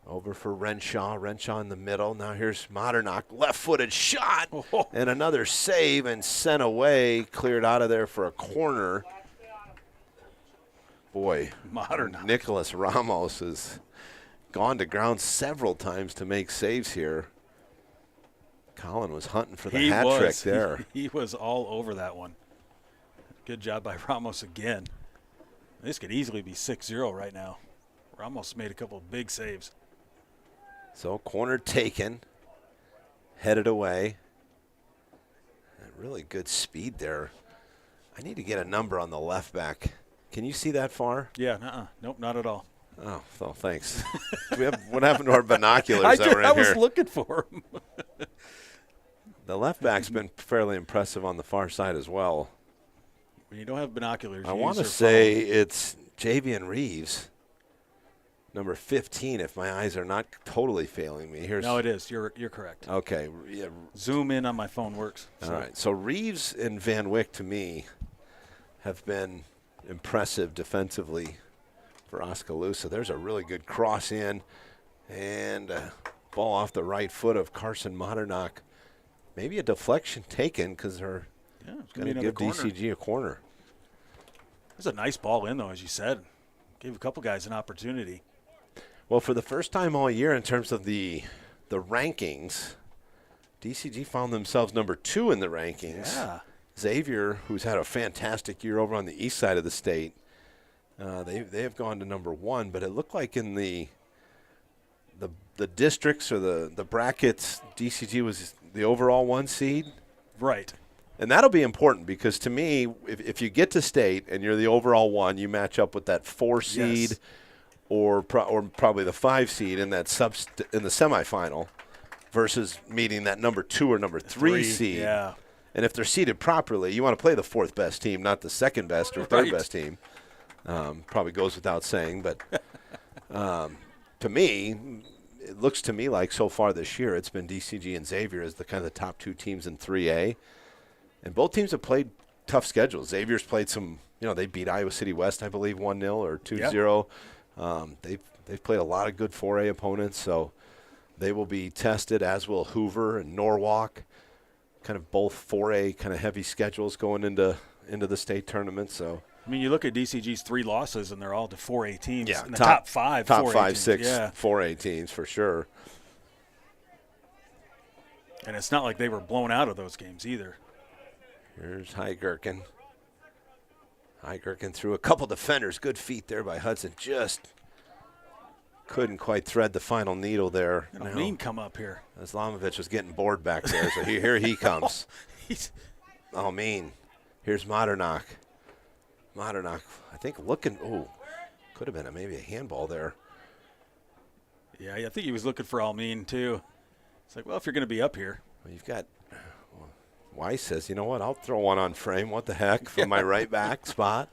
Over for Renshaw. Renshaw in the middle. Now here's Modernock. Left-footed shot. And another save and sent away. Cleared out of there for a corner. Boy, Modernock. Nicholas Ramos has gone to ground several times to make saves here. Colin was hunting for the hat trick there. He was all over that one. Good job by Ramos again. This could easily be 6-0 right now. Ramos made a couple of big saves. So corner taken, headed away. And really good speed there. I need to get a number on the left back. Can you see that far? Yeah, nope, not at all. Oh, well, thanks. What happened to our binoculars that were in I here? was looking for them. The left back's been fairly impressive on the far side as well. When you don't have binoculars, I want to say it's Javian Reeves, number 15, if my eyes are not totally failing me. No, it is. You're correct. Okay. Yeah. Zoom in on my phone works. All right. So Reeves and Van Wyck, to me, have been impressive defensively for Oskaloosa. There's a really good cross in and a ball off the right foot of Carson Modernock. Maybe a deflection taken because they're going to give DCG a corner. It was a nice ball in, though, as you said. Gave a couple guys an opportunity. Well, for the first time all year in terms of the rankings, DCG found themselves number 2 in the rankings. Yeah. Xavier, who's had a fantastic year over on the east side of the state, they have gone to number 1, but it looked like in the districts or the brackets, DCG was the overall 1 seed. Right. And that'll be important because to me, if you get to state and you're the overall 1, you match up with that 4 seed or probably the 5 seed in that in the semifinal versus meeting that number 2 or number 3 seed. Yeah. And if they're seeded properly, you want to play the 4th best team, not the 2nd best or 3rd best team. Probably goes without saying, but to me, it looks to me like so far this year it's been DCG and Xavier as the kind of the top 2 teams in 3A. And both teams have played tough schedules. Xavier's played some, they beat Iowa City West, I believe, 1-0 or 2-0. Yep. They've played a lot of good 4A opponents, so they will be tested, as will Hoover and Norwalk. Kind of both 4A kind of heavy schedules going into the state tournament. So I mean, you look at DCG's 3 losses, and they're all to 4A teams. Yeah, in the top 5 4A 6 teams. 4A teams for sure. And it's not like they were blown out of those games either. Here's High-Gherkin. High-Gherkin threw a couple defenders. Good feet there by Hudson. Just couldn't quite thread the final needle there. Mean come up here. Islamovich was getting bored back there, so here he comes. Mean. Here's Modernock. Modernock, I think could have been maybe a handball there. Yeah, I think he was looking for Almean too. It's like, well, if you're going to be up here. Well, you've got Weiss says, you know what, I'll throw one on frame. What the heck, from my right back spot.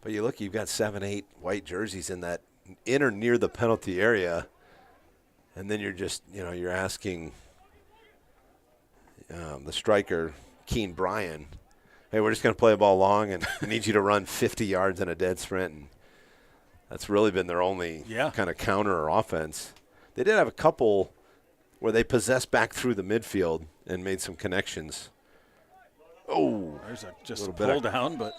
But you look, you've got 7, 8 white jerseys in that in or near the penalty area. And then you're just, you're asking the striker, Keen Bryan, hey, we're just going to play a ball long and I need you to run 50 yards in a dead sprint. And that's really been their only kind of counter or offense. They did have a couple where they possessed back through the midfield and made some connections. Oh, there's just a pull down, but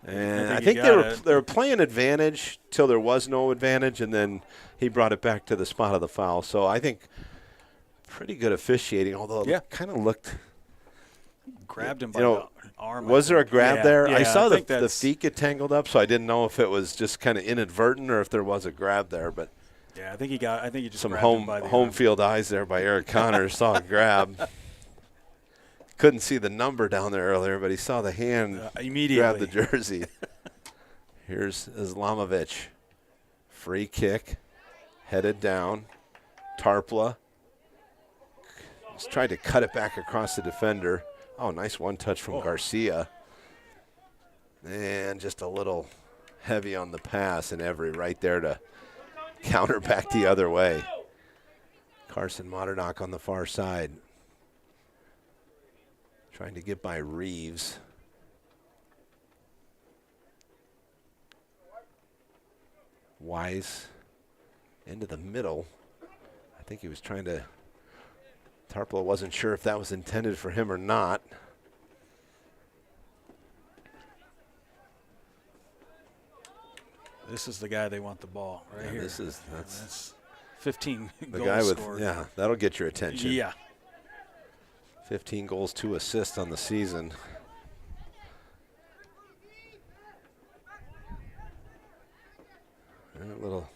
and I think they were playing advantage till there was no advantage, and then he brought it back to the spot of the foul. So I think pretty good officiating, although it kind of looked grabbed him by the arm. Was there a grab there? Yeah, I saw the feet get tangled up, so I didn't know if it was just kind of inadvertent or if there was a grab there, but. Yeah, I think he just some grabbed him by the home arm. field eyes there by Eric Connors. Saw a grab. Couldn't see the number down there earlier, but he saw the hand immediately grab the jersey. Here's Islamovic. Free kick. Headed down. Tarpla. Just tried to cut it back across the defender. Oh, nice one touch from Garcia. And just a little heavy on the pass, and Every right there to counter back the other way. Carson Modernock on the far side. Trying to get by Reeves. Wise into the middle. I think he was trying to. Tarpla wasn't sure if that was intended for him or not. This is the guy they want the ball right here. That's 15 the goals guy with scored. that'll get your attention. Yeah. 15 goals, 2 assists on the season. A little.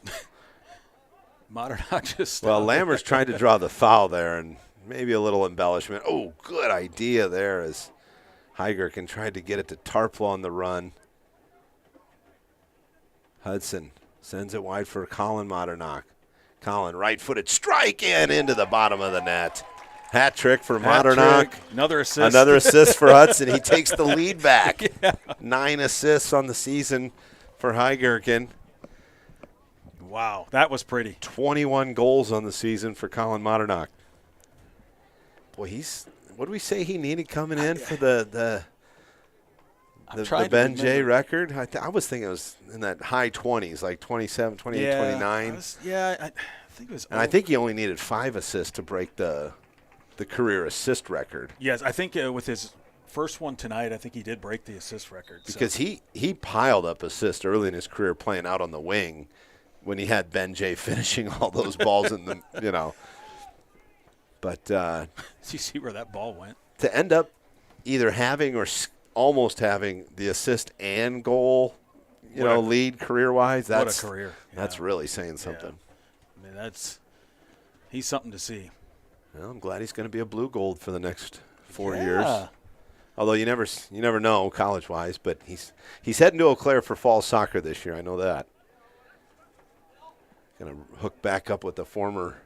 Modernock just. Well, Lammers tried to draw the foul there, and maybe a little embellishment. Oh, good idea there as Heigerken tried to get it to Tarpla on the run. Hudson sends it wide for Colin Modernock. Colin, right-footed strike into the bottom of the net. Hat trick for Modernock. Another assist. Another assist for Hudson. He takes the lead back. 9 assists on the season for Heigerken. Wow, that was pretty. 21 goals on the season for Colin Modernock. Boy, what do we say he needed coming in for the Ben J record? I was thinking it was in that high 20s, like 27, 28, 29. I think it was. And I think he only needed 5 assists to break the career assist record. Yes, I think with his first one tonight, I think he did break the assist record. Because he piled up assists early in his career playing out on the wing when he had Ben J finishing all those balls in the, But do you see where that ball went? To end up either having or almost having the assist and goal, lead career-wise, that's what a career. That's really saying something. Yeah. I mean, he's something to see. Well, I'm glad he's going to be a blue gold for the next 4 years. Although you never know college-wise, but he's heading to Eau Claire for fall soccer this year. I know that. Going to hook back up with the former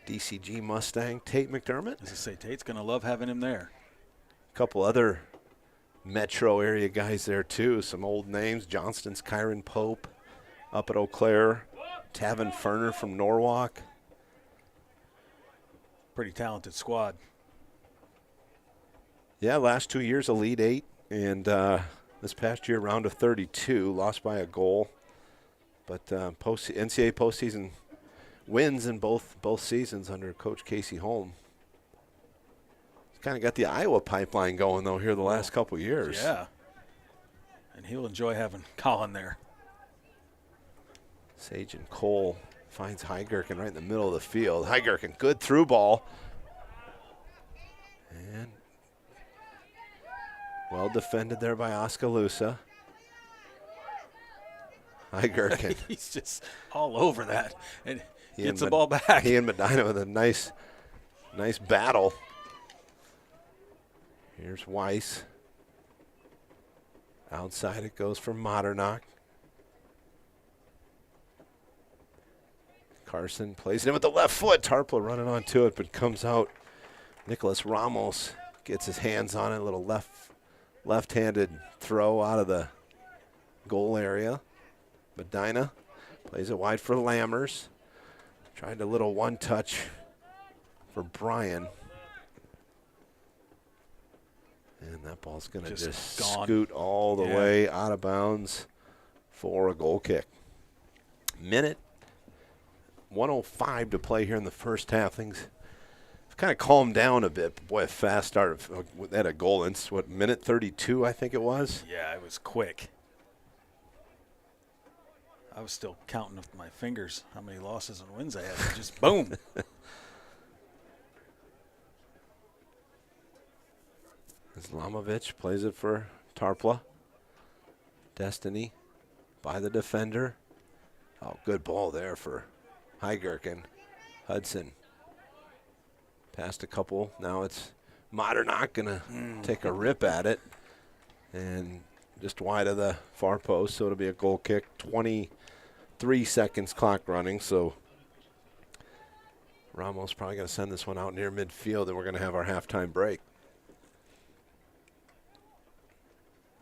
DCG Mustang, Tate McDermott. As I say, Tate's going to love having him there. A couple other metro area guys there, too. Some old names. Johnston's Kyron Pope up at Eau Claire. Tavin Ferner from Norwalk. Pretty talented squad. Yeah, last 2 years, Elite 8. And this past year, round of 32, lost by a goal. But NCAA postseason wins in both seasons under Coach Casey Holm. He's kind of got the Iowa pipeline going, though, here the last couple years. Yeah. And he'll enjoy having Colin there. Sage and Cole finds Heigerken right in the middle of the field. Heigerken, good through ball. And well defended there by Oskaloosa. Heigerken. He's just all over that. And gets the ball back. He and Medina with a nice battle. Here's Weiss. Outside it goes for Modernock. Carson plays it in with the left foot. Tarpla running onto it, but comes out. Nicholas Ramos gets his hands on it. A little left-handed throw out of the goal area. Medina plays it wide for Lammers. Tried a little one-touch for Bryan. And that ball's going to just scoot all the way out of bounds for a goal kick. Minute 1:05 to play here in the first half. Things have kind of calmed down a bit. Boy, a fast start. They had a goal in, minute 32, I think it was? Yeah, it was quick. I was still counting with my fingers how many losses and wins I had. Just boom. Islamovich plays it for Tarpla. Destiny by the defender. Oh, good ball there for Heigerken. Hudson passed a couple. Now it's Modernock going to take a rip at it. And just wide of the far post, so it'll be a goal kick. 23 seconds clock running, so Ramos probably going to send this one out near midfield, and we're going to have our halftime break.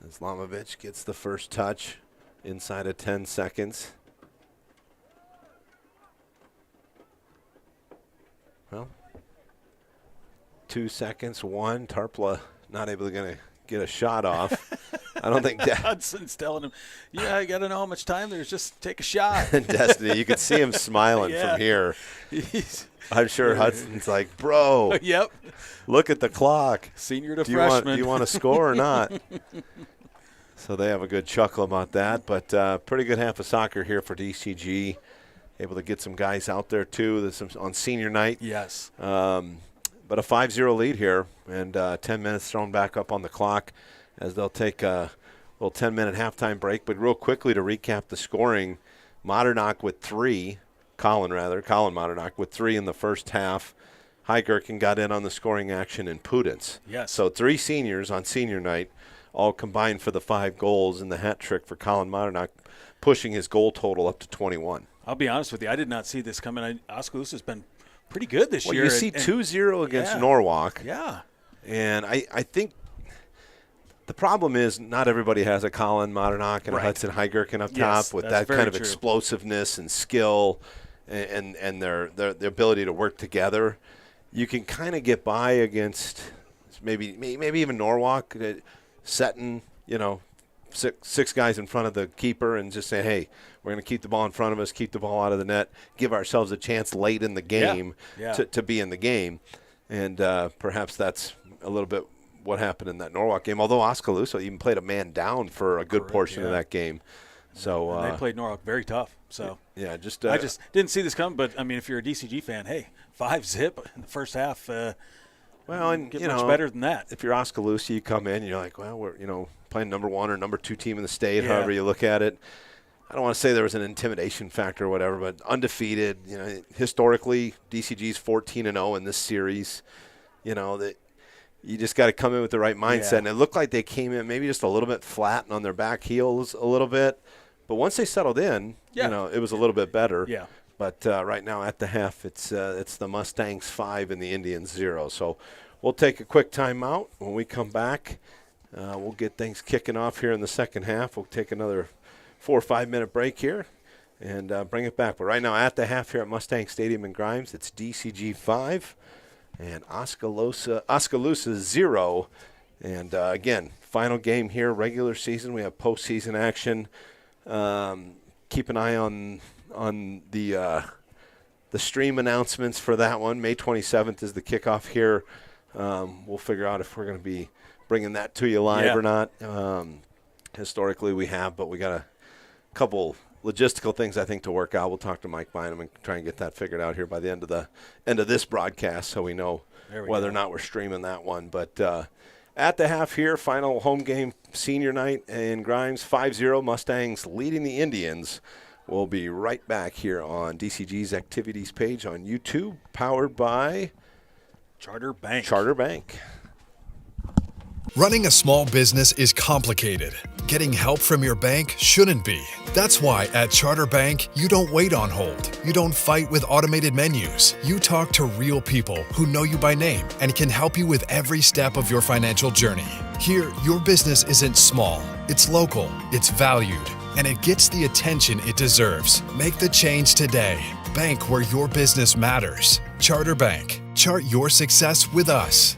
Islamovich gets the first touch inside of 10 seconds. Well, 2 seconds, one. Tarpla not able to get a shot off. I don't think Hudson's telling him, yeah, I got to know how much time there's. Just take a shot. Destiny, you could see him smiling from here. I'm sure Hudson's like, bro. Yep. Look at the clock. Senior to freshman. Do you want to score or not? So they have a good chuckle about that. But pretty good half of soccer here for DCG. Able to get some guys out there, too. There's some on senior night. Yes. But a 5-0 lead here, and 10 minutes thrown back up on the clock as they'll take a little 10-minute halftime break. But real quickly to recap the scoring, Modernock with 3, Colin Modernock with 3 in the first half. Heigerken got in on the scoring action in Pudence. Yes. So 3 seniors on senior night, all combined for the 5 goals and the hat trick for Colin Modernock, pushing his goal total up to 21. I'll be honest with you, I did not see this coming. Oskaloosa has been pretty good this year. You see 2-0 against Norwalk. Yeah. And I think the problem is not everybody has a Colin Modernock and a Hudson Heigerken up top with that kind of explosiveness and skill and their ability to work together. You can kind of get by against maybe even Norwalk, setting, six guys in front of the keeper and just say, hey, we're going to keep the ball in front of us, keep the ball out of the net, give ourselves a chance late in the game to be in the game. And perhaps that's a little bit what happened in that Norwalk game, although Oskaloosa even played a man down for a good portion of that game. So and they played Norwalk very tough. So I just didn't see this coming, but, I mean, if you're a DCG fan, hey, 5-0 in the first half. Well, and get much better than that. If you're Oskaloosa, you come in and you're like, well, we're playing number 1 or number 2 team in the state, however you look at it. I don't want to say there was an intimidation factor or whatever, but undefeated. Historically, DCG's 14-0 in this series. That you just got to come in with the right mindset. And it looked like they came in maybe just a little bit flat and on their back heels a little bit. But once they settled in, it was a little bit better. Yeah. But right now at the half, it's the Mustangs 5 and the Indians 0. So we'll take a quick timeout. When we come back, we'll get things kicking off here in the second half. We'll take another 4 or 5 minute break here and bring it back. But right now at the half here at Mustang Stadium in Grimes, it's DCG 5 and Oskaloosa 0. And again, final game here, regular season. We have postseason action. Keep an eye on the stream announcements for that one. May 27th is the kickoff here. We'll figure out if we're going to be bringing that to you live or not. Historically we have, but we got a couple logistical things I think to work out. We'll talk to Mike Bynum and try and get that figured out here by the end of this broadcast, so we know whether or not we're streaming that one. But at the half here, final home game senior night in Grimes, 5-0 Mustangs leading the Indians. We'll be right back here on DCG's activities page on YouTube, powered by Charter Bank. Running a small business is complicated. Getting help from your bank shouldn't be. That's why at Charter Bank, you don't wait on hold. You don't fight with automated menus. You talk to real people who know you by name and can help you with every step of your financial journey. Here, your business isn't small, it's local, it's valued, and it gets the attention it deserves. Make the change today. Bank where your business matters. Charter Bank. Chart your success with us.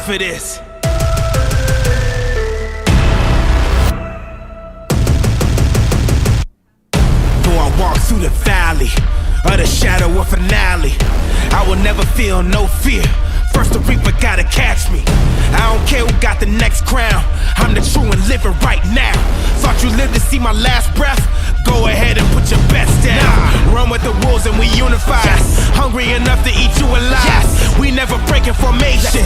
For this. Though I walk through the valley of the shadow of finale, I will never feel no fear. First the reaper gotta catch me. I don't care who got the next crown. I'm the true and living right now. Thought you lived to see my last breath? Go ahead and put your best down. Run with the wolves and we unify. Hungry enough to eat you alive. We never breaking formation.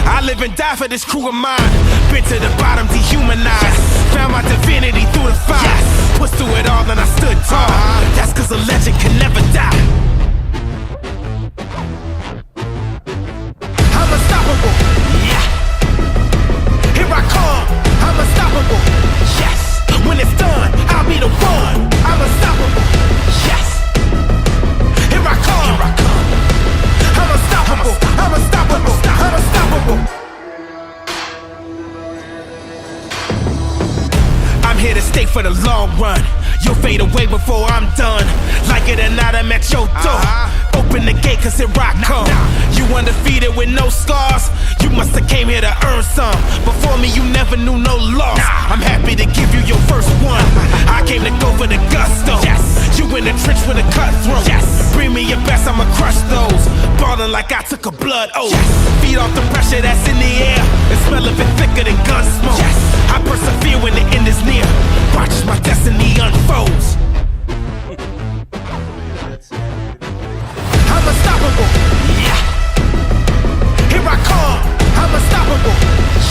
I live and die for this crew of mine. Been to the bottom, dehumanized. Found my divinity through the fire. Pushed through it all and I stood tall. That's cause a legend can never die. I'm unstoppable. Yeah. Here I come. I'm unstoppable. Yes. When it's done, I'll be the one. I'm unstoppable. Yes. Here I come. Here I come. I'm unstoppable. I'm unstoppable. I'm unstoppable. I'm here to stay for the long run. You'll fade away before I'm done. Like it or not, I'm at your door. Open the gate, cause here I come. You undefeated with no scars. You must have came here to earn some. Before me, you never knew no loss. I'm happy to give you your first one. I came to go for the gusto. You in the trench with a cutthroat. Bring me your best, I'ma crush those. Ballin' like like I took a blood oath. Feed off the pressure that's in the air and smell of it thicker than gun smoke. I persevere when the end is near. Watch as my destiny unfolds. I'm unstoppable. Yeah. Here I come. I'm unstoppable.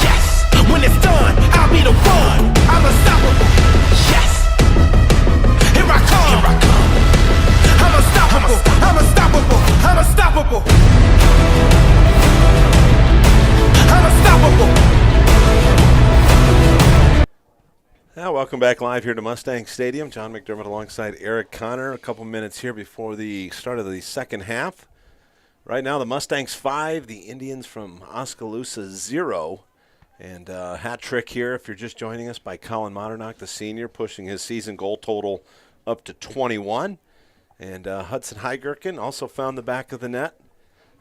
Yes. When it's done, I'll be the one. I'm unstoppable. Yes. Here I come. Here I come. I'm unstoppable. I'm unstoppable. I'm unstoppable. I'm unstoppable. Now, welcome back live here to Mustang Stadium. John McDermott alongside Eric Connor. A couple minutes here before the start of the second half. Right now, the Mustangs 5, the Indians from Oskaloosa 0. And hat trick here, if you're just joining us, by Colin Modernock, the senior, pushing his season goal total up to 21. And Hudson Heigerken also found the back of the net,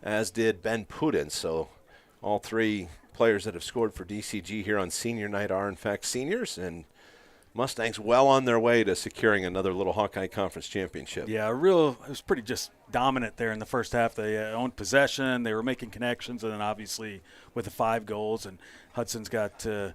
as did Ben Pudin. So all three players that have scored for DCG here on senior night are, in fact, seniors. And Mustangs well on their way to securing another Little Hawkeye Conference championship. Yeah, it was pretty just dominant there in the first half. They owned possession. They were making connections, and then obviously with the 5 goals. And Hudson's got, 2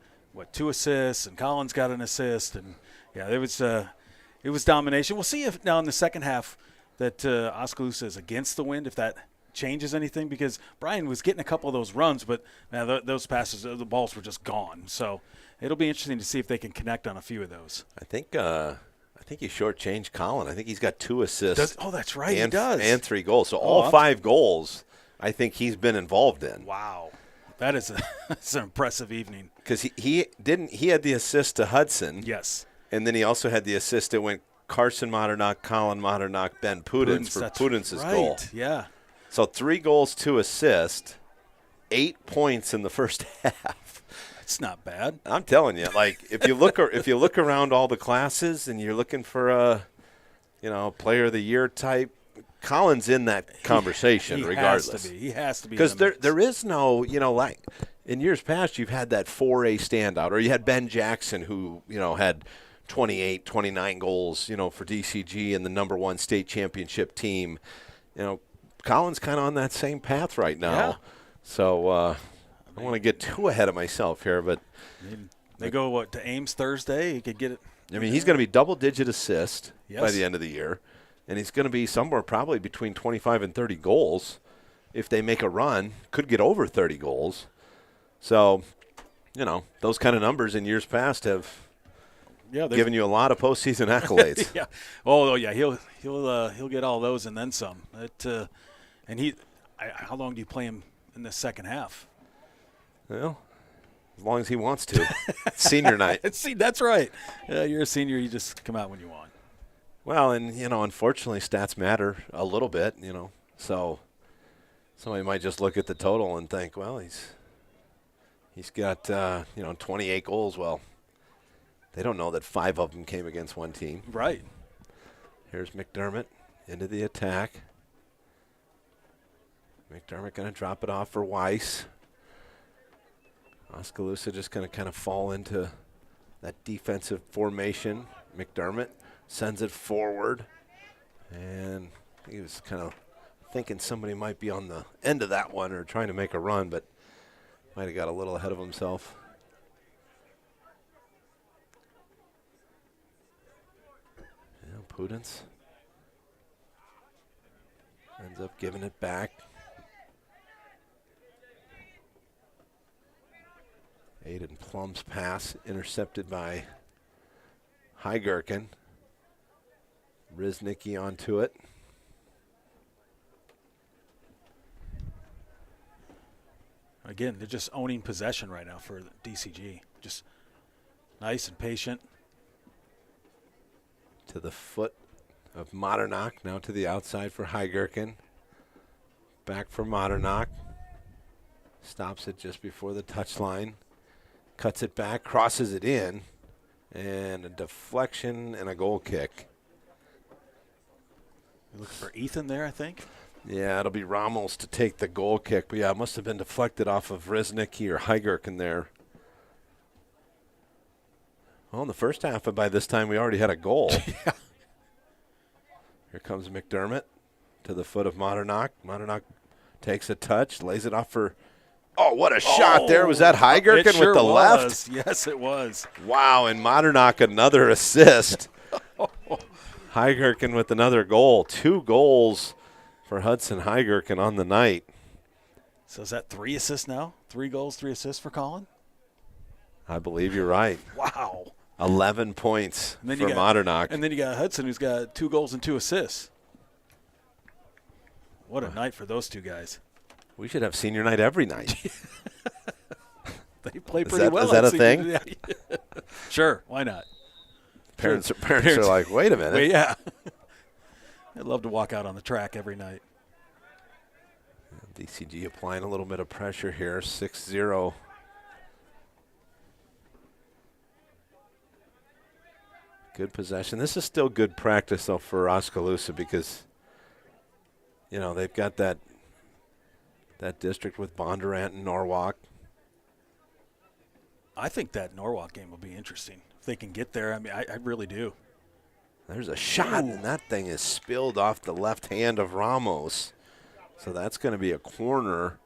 assists, and Colin's got an assist. And, yeah, it was domination. We'll see if now in the second half that Oskaloosa is against the wind, if that changes anything, because Brian was getting a couple of those runs, but those passes, the balls were just gone. So it'll be interesting to see if they can connect on a few of those. I think you shortchanged Colin. I think he's got 2 assists. That's right, and, he does. And 3 goals. So all 5 goals I think he's been involved in. Wow. That is that's an impressive evening. Because he had the assist to Hudson. Yes. And then he also had the assist that went Carson Modernock, Colin Modernock, Ben Pudins for Pudins' goal. Yeah. So 3 goals, 2 assists, 8 points in the first half. That's not bad. I'm telling you, like if you look around all the classes and you're looking for a, player of the year type, Colin's in that conversation regardless. He has to be. Because there is no, like in years past you've had that 4A standout, or you had Ben Jackson who, had 28, 29 goals, for DCG and the #1 state championship team. Colin's kind of on that same path right now. Yeah. So I don't want to get too ahead of myself here, but they go to Ames Thursday. He could get it. I mean, he's going to be double-digit assist Yes. by the end of the year, and he's going to be somewhere probably between 25 and 30 goals. If they make a run, could get over 30 goals. So, those kind of numbers in years past have given you a lot of postseason accolades. Yeah. Oh yeah. He'll get all those and then some. How long do you play him in the second half? Well, as long as he wants to. Senior night. See, that's right. You're a senior. You just come out when you want. Well, and, unfortunately, stats matter a little bit, So somebody might just look at the total and think, well, he's got, 28 goals. Well, they don't know that 5 of them came against one team. Right. Here's McDermott into the attack. McDermott going to drop it off for Weiss. Oskaloosa just going to kind of fall into that defensive formation. McDermott sends it forward. And he was kind of thinking somebody might be on the end of that one or trying to make a run, but might have got a little ahead of himself. Yeah, Pudens ends up giving it back. Aiden Plum's pass intercepted by Heigerken. Riznicki onto it. Again, they're just owning possession right now for DCG. Just nice and patient. To the foot of Modernock. Now to the outside for Heigerken. Back for Modernock. Stops it just before the touchline. Cuts it back, crosses it in, and a deflection and a goal kick. Looking for Ethan there, I think. Yeah, it'll be Ramos to take the goal kick. But, yeah, it must have been deflected off of Riznicki or Heigerken there. Well, in the first half, by this time, we already had a goal. Yeah. Here comes McDermott to the foot of Modernock. Modernock takes a touch, lays it off for. Oh, what a shot there. Was that Heigerken sure with the was. left? Yes, it was. Wow, and Modernock another assist. Heigerken with another goal. 2 goals for Hudson Heigerken on the night. So is that 3 assists now? 3 goals, 3 assists for Colin? I believe you're right. Wow. 11 points for you got, Modernock. And then you got Hudson, who's got 2 goals and 2 assists. What a night for those 2 guys. We should have senior night every night. They play pretty well. Is that a thing? Sure, why not? Parents are like, wait a minute. Well, yeah. I'd love to walk out on the track every night. DCG applying a little bit of pressure here, 6-0. Good possession. This is still good practice, though, for Oskaloosa because, they've got that district with Bondurant and Norwalk. I think that Norwalk game will be interesting. If they can get there, I really do. There's a shot, and that thing is spilled off the left hand of Ramos. So that's going to be a corner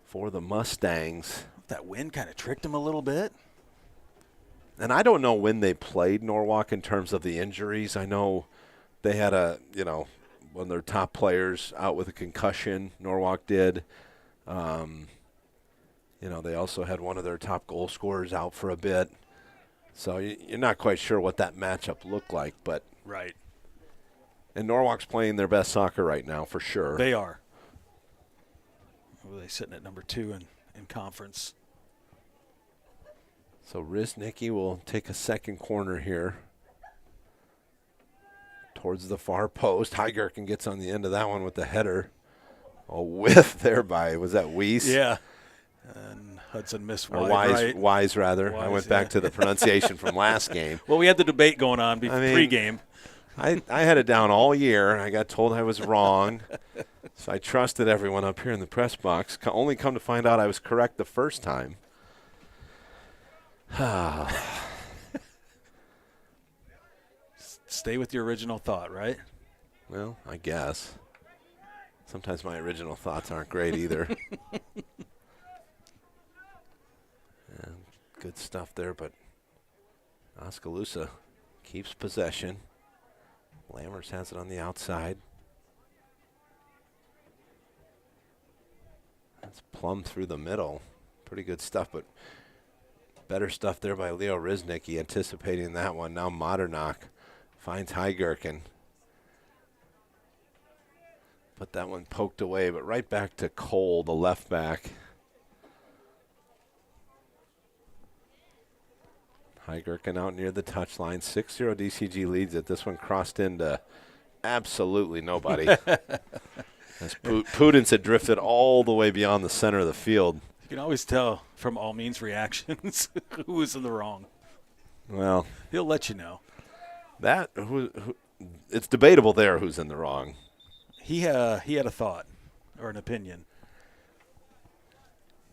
for the Mustangs. That wind kind of tricked them a little bit. And I don't know when they played Norwalk in terms of the injuries. I know they had one of their top players out with a concussion. Norwalk did. They also had one of their top goal scorers out for a bit. So you're not quite sure what that matchup looked like, but right. And Norwalk's playing their best soccer right now for sure. They are. Well, they're sitting at number 2 in conference. So Riznicki will take a second corner here towards the far post. Heigerken gets on the end of that one with the header. A whiff there by, was that Weiss? Yeah. And Hudson missed or wide, Wise, rather. Wise, I went back to the pronunciation from last game. Well, we had the debate going on pre-game. I had it down all year, and I got told I was wrong. So I trusted everyone up here in the press box. Only come to find out I was correct the first time. Stay with your original thought, right? Well, I guess. Sometimes my original thoughts aren't great either. And good stuff there, but Oskaloosa keeps possession. Lammers has it on the outside. That's plumb through the middle. Pretty good stuff, but better stuff there by Leo Riznicki, anticipating that one. Now Modernock finds Heigerken. But that one poked away, but right back to Cole, the left back. Heigerken out near the touchline. 6-0 DCG leads it. This one crossed into absolutely nobody. As Pudens had drifted all the way beyond the center of the field. You can always tell from all means reactions who was in the wrong. Well, he'll let you know. It's debatable there who's in the wrong. He had a thought or an opinion.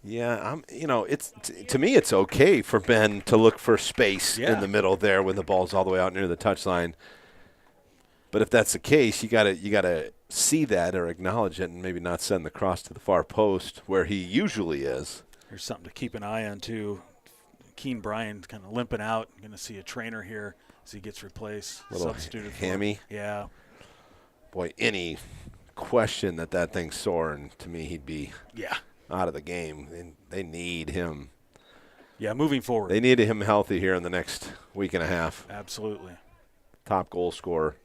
Yeah, it's to me it's okay for Ben to look for space in the middle there when the ball's all the way out near the touchline. But if that's the case, you gotta see that or acknowledge it and maybe not send the cross to the far post where he usually is. There's something to keep an eye on too. Keen Bryan kind of limping out. Going to see a trainer here as he gets replaced. Little substituted hammy. Yeah. Boy, any question that thing's sore, and to me he'd be out of the game. And they need him. Yeah, moving forward. They need him healthy here in the next week and a half. Absolutely. Top goal scorer.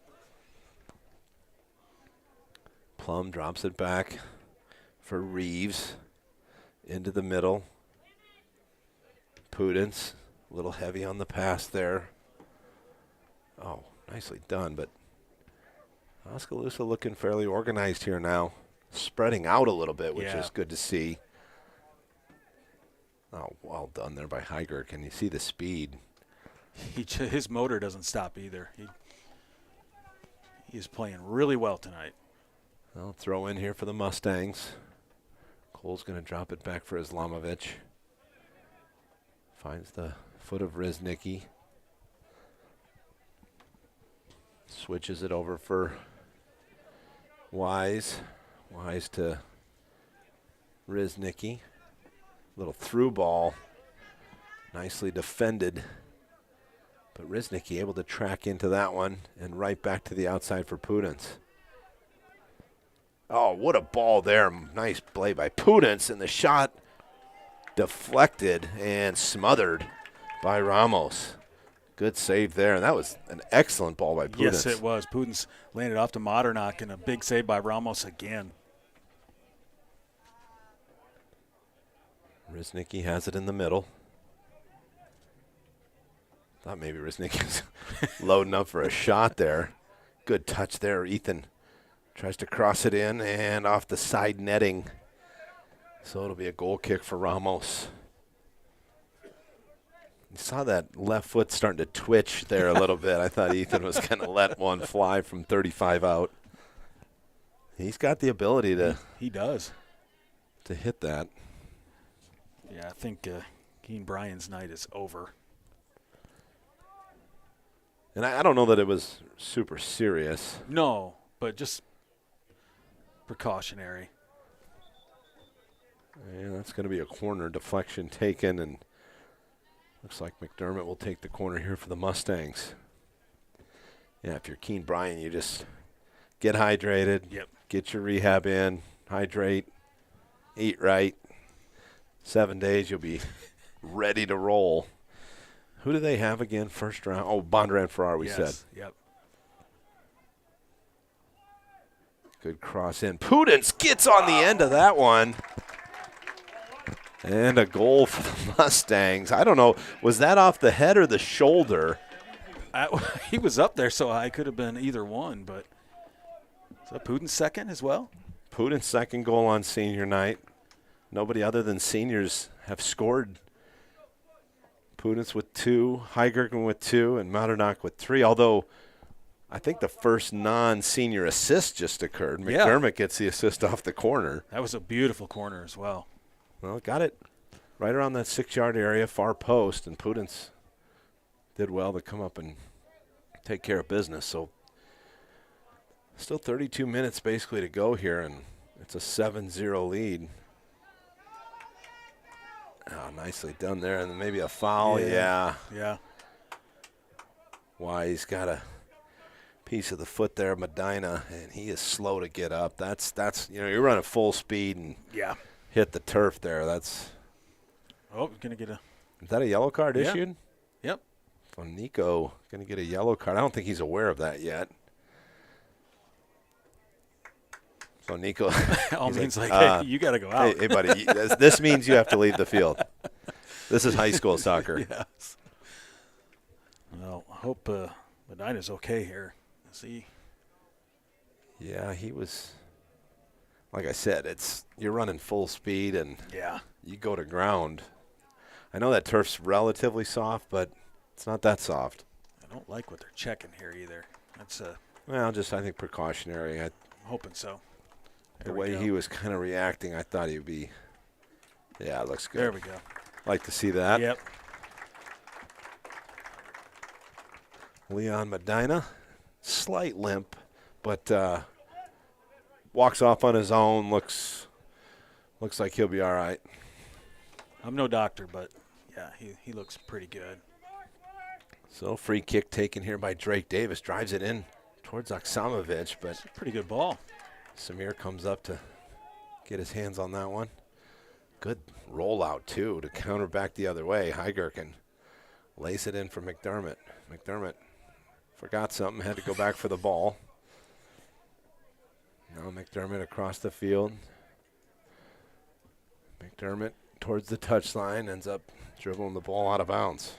Plum drops it back for Reeves into the middle. Pudens, a little heavy on the pass there. Oh, nicely done, but Oskaloosa looking fairly organized here now. Spreading out a little bit, which is good to see. Oh, well done there by Heiger. Can you see the speed? His motor doesn't stop either. He is playing really well tonight. I'll throw in here for the Mustangs. Cole's going to drop it back for Islamovic. Finds the foot of Riznicki. Switches it over for Wise. Wise to Riznicki. Little through ball. Nicely defended. But Riznicki able to track into that one and right back to the outside for Pudens. Oh, what a ball there. Nice play by Pudens, and the shot deflected and smothered by Ramos. Good save there, and that was an excellent ball by Pudens. Yes, it was. Pudens landed off to Modernock, and a big save by Ramos again. Riznicki has it in the middle. Thought maybe Riznicki was loading up for a shot there. Good touch there. Ethan tries to cross it in and off the side netting. So it'll be a goal kick for Ramos. You saw that left foot starting to twitch there a little bit. I thought Ethan was going to let one fly from 35 out. He's got the ability to. He does. To hit that. Yeah, I think Keen Bryan's night is over. And I don't know that it was super serious. No, but just precautionary. Yeah, that's going to be a corner deflection taken, and looks like McDermott will take the corner here for the Mustangs. Yeah, if you're Keen Bryan, you just get hydrated, get your rehab in, hydrate, eat right. 7 days, you'll be ready to roll. Who do they have again first round? Oh, Bondurant Farrar, we said. Yep. Good cross in. Pudens gets on the end of that one. And a goal for the Mustangs. I don't know, was that off the head or the shoulder? He was up there, so I could have been either one, but is that Puden's second as well? Puden's second goal on senior night. Nobody other than seniors have scored. Pudens with 2, Heigergen with 2, and Modernock with 3, although I think the first non-senior assist just occurred. McDermott gets the assist off the corner. That was a beautiful corner as well. Well, got it right around that 6-yard area, far post, and Pudens did well to come up and take care of business. So still 32 minutes basically to go here, and it's a 7-0 lead. Oh, nicely done there, and then maybe a foul. Yeah. Wise got a piece of the foot there, Medina, and he is slow to get up. That's you're running full speed and hit the turf there. That's gonna get a. Is that a yellow card issued? Yep. So Nico gonna get a yellow card. I don't think he's aware of that yet. So Nico all means like, hey, you got to go out. Hey, buddy, this means you have to leave the field. This is high school soccer. Yes. Well, I hope Medina's okay here. See. Yeah, he was. Like I said, you're running full speed and you go to ground. I know that turf's relatively soft, but it's not that soft. I don't like what they're checking here either. That's well, just I think precautionary. I'm hoping so. The way he was kind of reacting, I thought he'd be. Yeah, it looks good. There we go. Like to see that. Yep. Leon Medina, slight limp, but walks off on his own. Looks like he'll be all right. I'm no doctor, but yeah, he looks pretty good. So free kick taken here by Drake Davis, drives it in towards Oksamovich, but it's a pretty good ball. Samir comes up to get his hands on that one. Good rollout, too, to counter back the other way. Heigerken lays it in for McDermott. McDermott forgot something, had to go back for the ball. Now McDermott across the field. McDermott towards the touchline, ends up dribbling the ball out of bounds.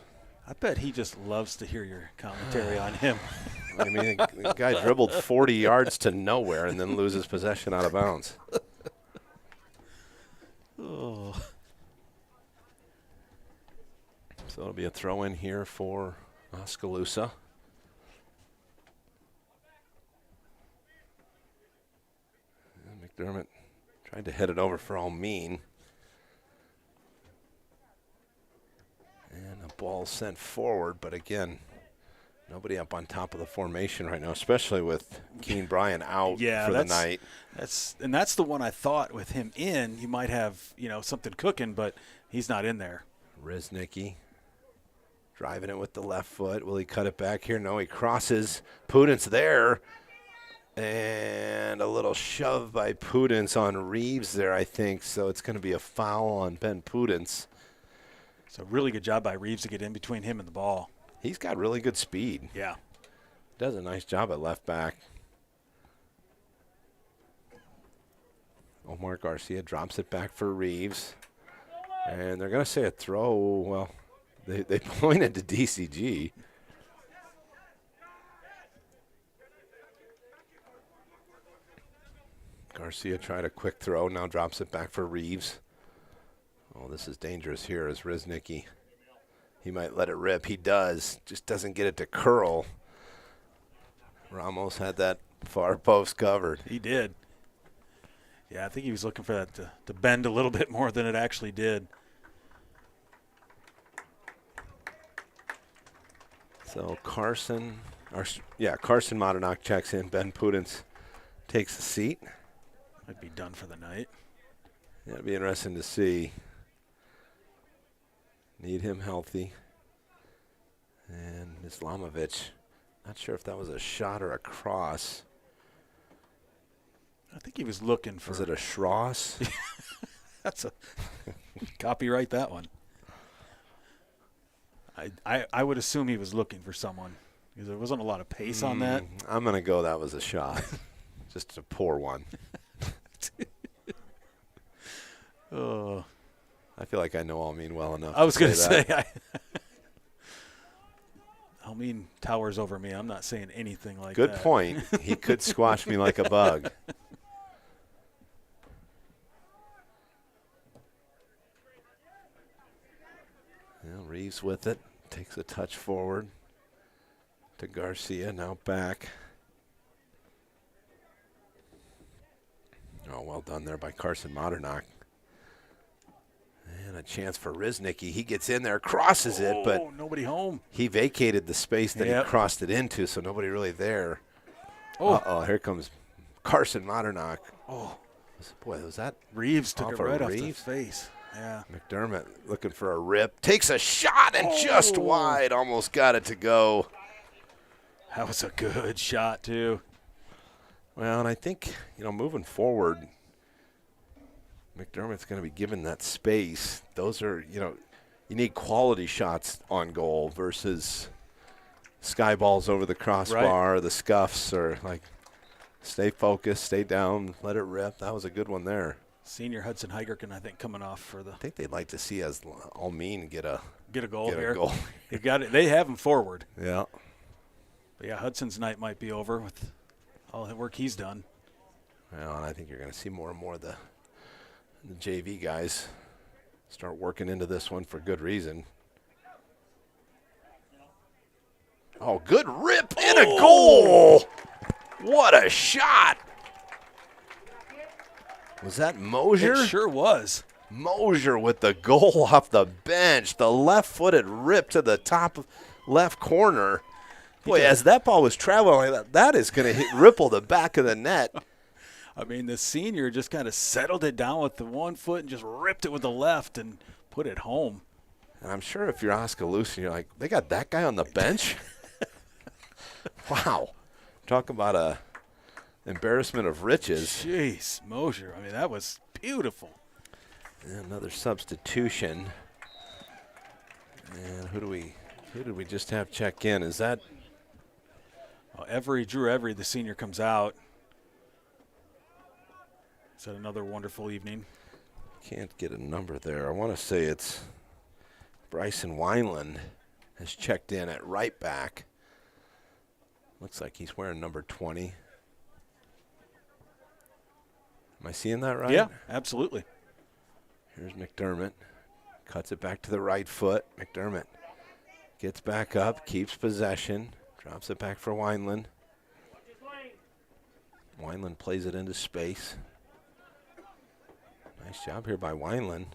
I bet he just loves to hear your commentary on him. I mean, the guy dribbled 40 yards to nowhere and then loses possession out of bounds. Oh. So it'll be a throw in here for Oskaloosa. And McDermott tried to head it over for Almeen. And a ball sent forward, but again, Nobody up on top of the formation right now, especially with Keen Bryan out for the night. That's the one I thought with him in, you might have, something cooking, but he's not in there. Riznicki driving it with the left foot. Will he cut it back here? No, he crosses. Pudence there. And a little shove by Pudence on Reeves there, I think. So it's going to be a foul on Ben Pudence. So really good job by Reeves to get in between him and the ball. He's got really good speed. Yeah. Does a nice job at left back. Omar Garcia drops it back for Reeves. And they're going to say a throw. Well, they pointed to DCG. Garcia tried a quick throw, now drops it back for Reeves. Oh, this is dangerous here as Riznicki. He might let it rip. He does. Just doesn't get it to curl. Ramos had that far post covered. He did. Yeah, I think he was looking for that to bend a little bit more than it actually did. So Carson Modernach checks in. Ben Pudence takes a seat. Might be done for the night. Yeah, it'd be interesting to see. Need him healthy. And Islamovic, not sure if that was a shot or a cross. I think he was looking for. Was it a Schross? That's a copyright that one. I would assume he was looking for someone because there wasn't a lot of pace on that. I'm going to go that was a shot. Just a poor one. Oh. I feel like I know Almin well enough. I was going to say. Almin towers over me. I'm not saying anything like that. Good point. He could squash me like a bug. Well, Reeves with it. Takes a touch forward to Garcia. Now back. Oh, well done there by Carson Modernach. And a chance for Riznicki. He gets in there, crosses it, but nobody home. He vacated the space that he crossed it into, so nobody really there. Uh-oh, here comes Carson Modernach. Oh. Boy, was that Reeves took it right off the Reeves? face. Yeah. McDermott looking for a rip. Takes a shot and just wide. Almost got it to go. That was a good shot, too. Well, and I think, moving forward, McDermott's going to be given that space. Those are, you need quality shots on goal versus sky balls over the crossbar, the scuffs, or stay focused, stay down, let it rip. That was a good one there. Senior Hudson Heigerken, I think, coming off for the. I think they'd like to see us Almin get a goal here. A goal. They got it. They have him forward. Yeah. But yeah, Hudson's night might be over with all the work he's done. Well, and I think you're going to see more and more of the JV guys start working into this one for good reason. Oh, good rip and a goal. What a shot. Was that Mosier? It sure was. Mosier with the goal off the bench. The left-footed rip to the top left corner. Boy, as that ball was traveling like that is going to ripple the back of the net. I mean, the senior just kind of settled it down with the one foot and just ripped it with the left and put it home. And I'm sure if you're Oskaloosa, you're like, they got that guy on the bench? Wow. Talk about a embarrassment of riches. Jeez, Mosier. I mean, that was beautiful. And another substitution. And who did we just have check in? Is that Drew Every, the senior, comes out. It's had another wonderful evening. Can't get a number there. I want to say it's Bryson Wineland has checked in at right back. Looks like he's wearing number 20. Am I seeing that right? Yeah, absolutely. Here's McDermott. Cuts it back to the right foot. McDermott gets back up, keeps possession, drops it back for Wineland. Wineland plays it into space. Nice job here by Wineland.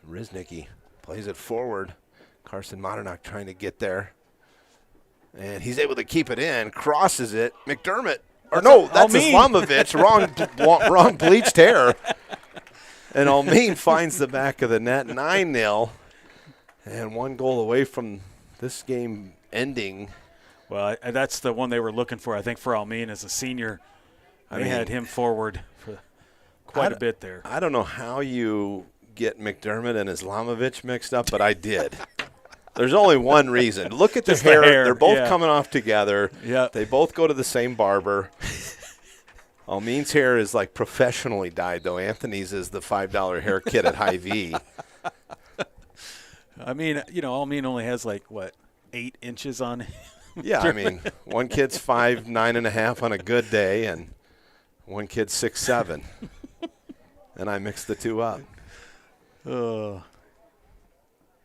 Riznicki plays it forward. Carson Modernock trying to get there. And he's able to keep it in, crosses it. McDermott. Or no, that's Islamovich. wrong bleached hair. And Almin finds the back of the net, 9-0. And 1 goal away from this game ending. Well, that's the one they were looking for, I think, for Almin as a senior. They had him forward for quite a bit there. I don't know how you get McDermott and Islamovich mixed up, but I did. There's only one reason. Look at the hair. They're both coming off together. Yeah. They both go to the same barber. Almin's hair is like professionally dyed, though. Anthony's is the $5 hair kit at Hy-Vee. I mean, Almin only has 8 inches on him. Yeah, I mean, one kid's 5'9.5" on a good day, and one kid's 6'7". And I mixed the two up. That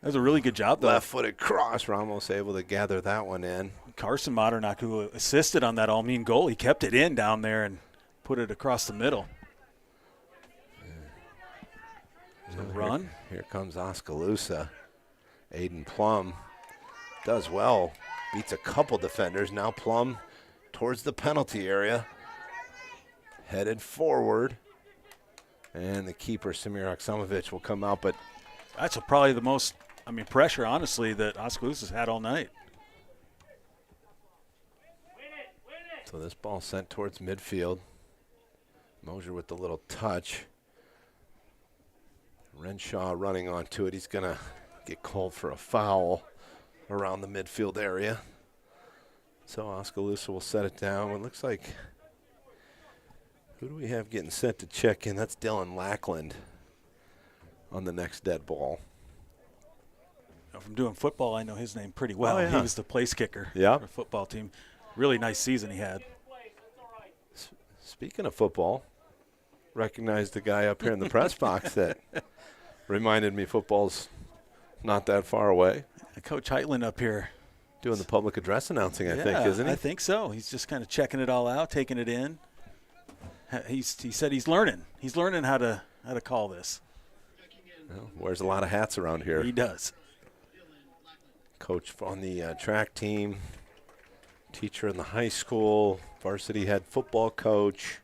was a really good job, though. Left-footed cross. Ramos able to gather that one in. Carson Modernock, who assisted on that Almin goal, he kept it in down there and put it across the middle. Run. Here comes Oskaloosa. Aiden Plum does well. Beats a couple defenders. Now Plum towards the penalty area. Headed forward. And the keeper, Samir Aksamovich, will come out. But that's probably the most, pressure, honestly, that Oskaloosa's had all night. So this ball sent towards midfield. Mosier with the little touch. Renshaw running onto it. He's going to get called for a foul around the midfield area. So Oskaloosa will set it down. It looks like, who do we have getting set to check in? That's Dylan Lackland on the next dead ball. From doing football, I know his name pretty well. Oh, yeah. He was the place kicker for a football team. Really nice season he had. Speaking of football, recognized the guy up here in the press box that reminded me football's not that far away. Coach Heitland up here. Doing the public address announcing, I think, isn't he? I think so. He's just kind of checking it all out, taking it in. He said he's learning. He's learning how to call this. Well, wears a lot of hats around here. He does. Coach on the track team, teacher in the high school, varsity head football coach,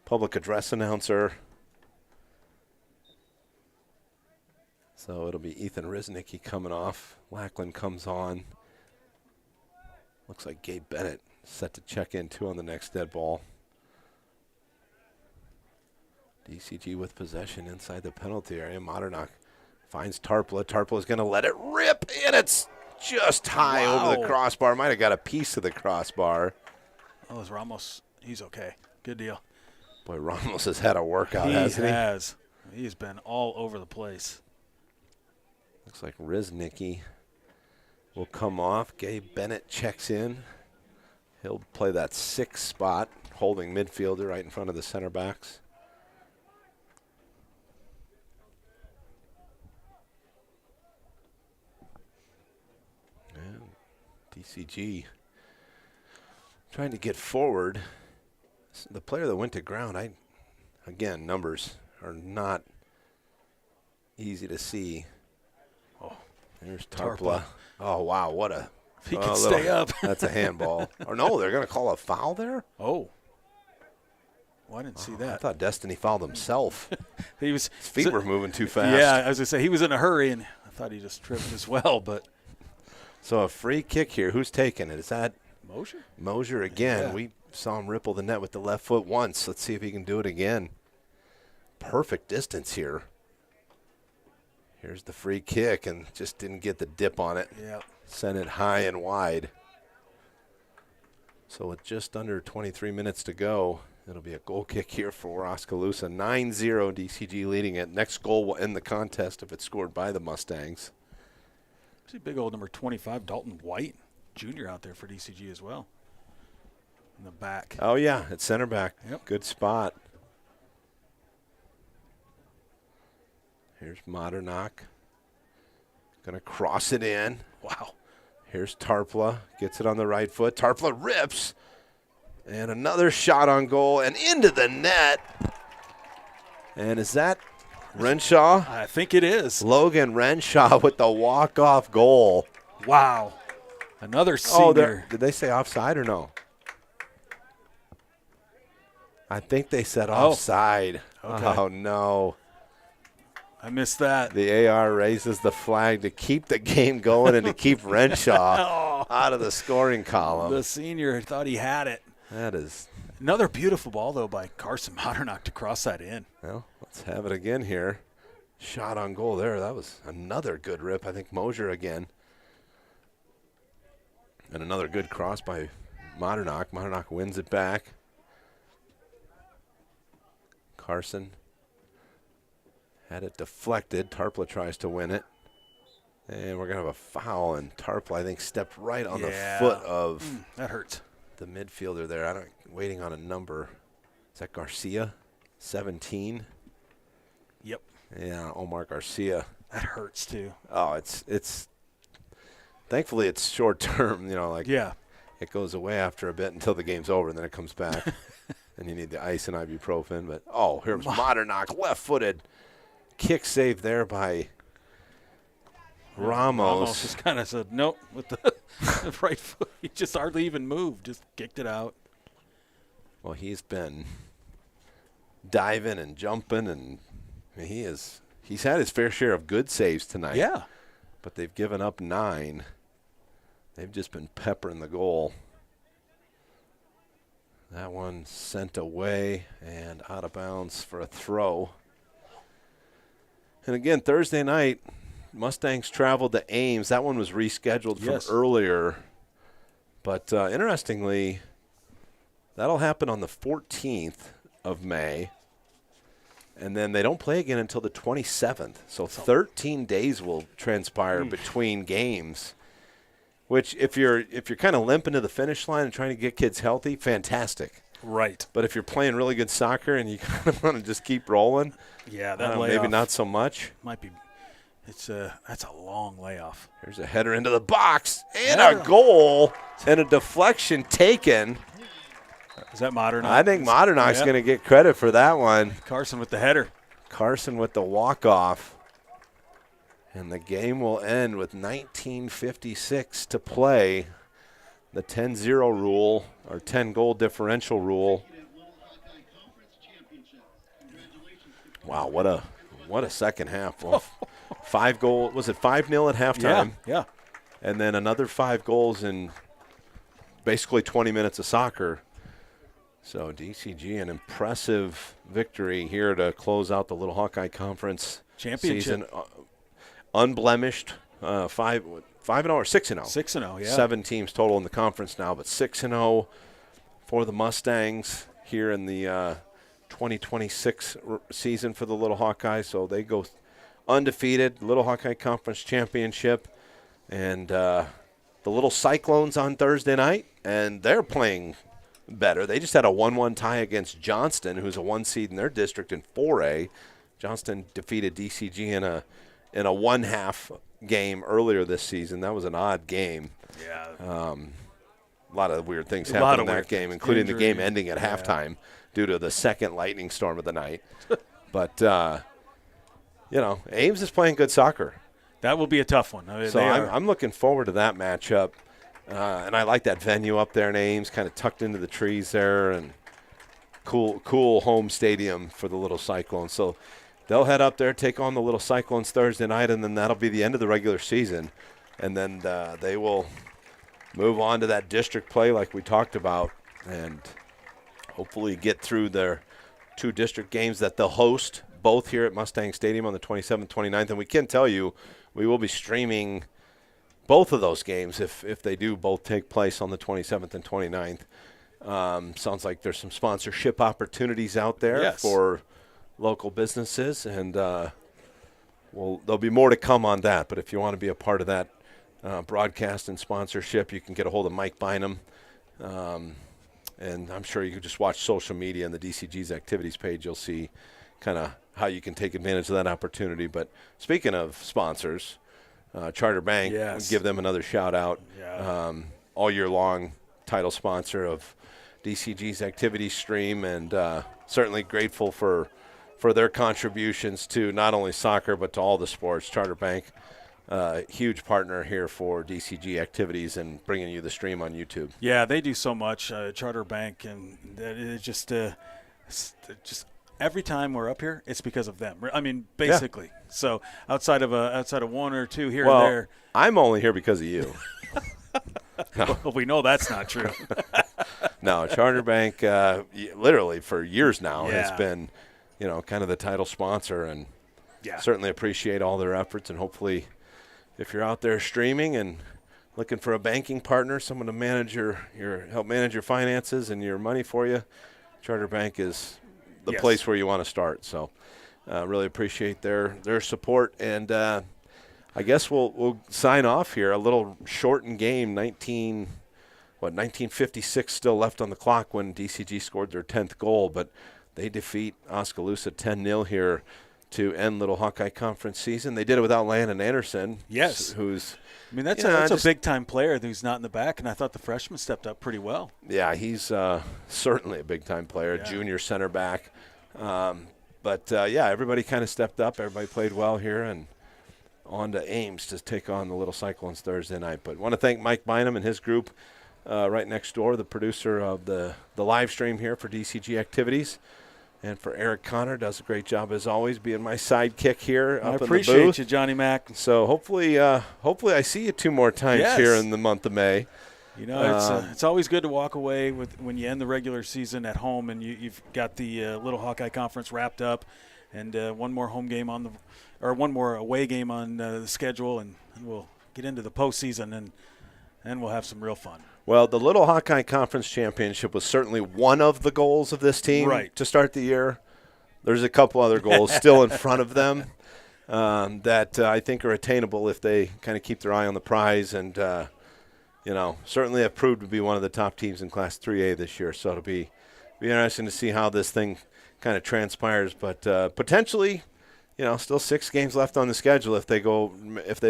public address announcer. So it'll be Ethan Riznicki coming off. Lackland comes on. Looks like Gabe Bennett set to check in too on the next dead ball. DCG with possession inside the penalty area. Modernock finds Tarpla. Tarpla's going to let it rip, and it's just high over the crossbar. Might have got a piece of the crossbar. Oh, it's Ramos. He's okay. Good deal. Boy, Ramos has had a workout, hasn't he? He has. He's been all over the place. Looks like Riznicki will come off. Gabe Bennett checks in. He'll play that 6 spot, holding midfielder right in front of the center backs. And DCG trying to get forward. The player that went to ground, again, numbers are not easy to see. Oh, there's Tarpla. Oh, wow, what a if he can stay up. That's a handball. Or no, they're going to call a foul there? Oh. Well, I didn't see that. I thought Destiny fouled himself. His feet were moving too fast. Yeah, I was going to say, he was in a hurry, and I thought he just tripped as well. But so a free kick here. Who's taking it? Is that Mosier? Mosier again. Yeah. We saw him ripple the net with the left foot once. Let's see if he can do it again. Perfect distance here. Here's the free kick, and just didn't get the dip on it. Yeah. Sent it high and wide. So with just under 23 minutes to go, it'll be a goal kick here for Oskaloosa. 9-0 DCG leading it. Next goal will end the contest if it's scored by the Mustangs. See big old number 25, Dalton White, Jr. out there for DCG as well. In the back. Oh, yeah, it's center back. Yep. Good spot. Here's Modernock. Going to cross it in. Wow. Here's Tarpla. Gets it on the right foot. Tarpla rips. And another shot on goal and into the net. And is that Renshaw? I think it is. Logan Renshaw with the walk-off goal. Wow. Another senior. Did they say offside or no? I think they said offside. Okay. Oh, no. I missed that. The AR raises the flag to keep the game going and to keep Renshaw out of the scoring column. The senior thought he had it. That is another beautiful ball, though, by Carson Modernock to cross that in. Well, let's have it again here. Shot on goal there. That was another good rip. I think Mosier again. And another good cross by Modernock. Modernock wins it back. Carson had it deflected. Tarpla tries to win it. And we're going to have a foul, and Tarpla, I think, stepped right on the foot of that hurts. The midfielder there. I don't waiting on a number. Is that Garcia? 17? Yep. Yeah, Omar Garcia. That hurts too. Oh, it's thankfully it's short term, it goes away after a bit until the game's over and then it comes back. And you need the ice and ibuprofen, but here's Modernock, left-footed kick save there by Ramos. Ramos just kind of said nope with the right foot. He just hardly even moved, just kicked it out. Well, he's been diving and jumping, and he's had his fair share of good saves tonight. Yeah. But they've given up 9. They've just been peppering the goal. That one sent away and out of bounds for a throw. And again, Thursday night, Mustangs traveled to Ames. That one was rescheduled from earlier. But interestingly, that'll happen on the 14th of May. And then they don't play again until the 27th. So 13 days will transpire between games, which if you're kind of limping to the finish line and trying to get kids healthy, fantastic. Right. But if you're playing really good soccer and you kind of want to just keep rolling, maybe not so much. Might be. That's a long layoff. Here's a header into the box and a goal and a deflection taken. Is that Modernock? I think Modernock's going to get credit for that one. Carson with the header. Carson with the walk-off. And the game will end with 19:56 to play. The 10-0 rule, or 10-goal differential rule. Wow, what a second half. Well, 5 goals. Was it 5-0 at halftime? Yeah. And then another 5 goals in basically 20 minutes of soccer. So DCG, an impressive victory here to close out the Little Hawkeye Conference championship season. Unblemished, 5-0 or 6-0. 6-0, yeah. 7 teams total in the conference now, but 6-0 for the Mustangs here in the 2026 season for the Little Hawkeyes. So they go undefeated, Little Hawkeye Conference Championship, and the Little Cyclones on Thursday night, and they're playing better. They just had a 1-1 tie against Johnston, who's a 1 seed in their district in 4A. Johnston defeated DCG in a 1-half game earlier this season. That was an odd game. Yeah. A lot of weird things happened in that game, including the game ending at halftime due to the second lightning storm of the night. But, Ames is playing good soccer. That will be a tough one. So I'm looking forward to that matchup. And I like that venue up there in Ames, kind of tucked into the trees there, and cool home stadium for the Little Cyclones. So they'll head up there, take on the Little Cyclones Thursday night, and then that'll be the end of the regular season. And then they will move on to that district play like we talked about, and hopefully get through their 2 district games that they'll host, both here at Mustang Stadium on the 27th, 29th. And we can tell you we will be streaming both of those games if they do both take place on the 27th and 29th. Sounds like there's some sponsorship opportunities out there for local businesses, and there'll be more to come on that. But if you want to be a part of that broadcast and sponsorship, you can get a hold of Mike Bynum. And I'm sure you can just watch social media and the DCG's activities page. You'll see kind of how you can take advantage of that opportunity. But speaking of sponsors, Charter Bank, give them another shout out. All year long, title sponsor of DCG's activity stream, and certainly grateful for for their contributions to not only soccer but to all the sports. Charter Bank, huge partner here for DCG activities and bringing you the stream on YouTube. Yeah, they do so much, Charter Bank, and that is just every time we're up here, it's because of them. I mean, basically. Yeah. So outside of one or two here and there. I'm only here because of you. No. Well, we know that's not true. No, Charter Bank, literally for years now, has been, kind of the title sponsor, and certainly appreciate all their efforts. And hopefully, if you're out there streaming and looking for a banking partner, someone to manage help manage your finances and your money for you, Charter Bank is the place where you want to start. So, really appreciate their support. And I guess we'll sign off here. A little shortened game, 1956 still left on the clock when DCG scored their 10th goal, but they defeat Oskaloosa 10-0 here to end Little Hawkeye Conference season. They did it without Landon Anderson. Yes. Who's, that's a big-time player who's not in the back, and I thought the freshman stepped up pretty well. Yeah, he's certainly a big-time player, junior center back. But everybody kind of stepped up. Everybody played well here, and on to Ames to take on the Little Cyclones Thursday night. But want to thank Mike Bynum and his group right next door, the producer of the live stream here for DCG activities. And for Eric Connor, does a great job as always, being my sidekick here up in the booth. I appreciate you, Johnny Mac. So hopefully I see you 2 more times here in the month of May. It's always good to walk away when you end the regular season at home and you've got the Little Hawkeye Conference wrapped up, and one more home game one more away game on the schedule, and we'll get into the postseason and we'll have some real fun. Well, the Little Hawkeye Conference Championship was certainly one of the goals of this team to start the year. There's a couple other goals still in front of them that I think are attainable if they kind of keep their eye on the prize, and certainly have proved to be one of the top teams in Class 3A this year. So it'll be interesting to see how this thing kind of transpires. But potentially, still 6 games left on the schedule if they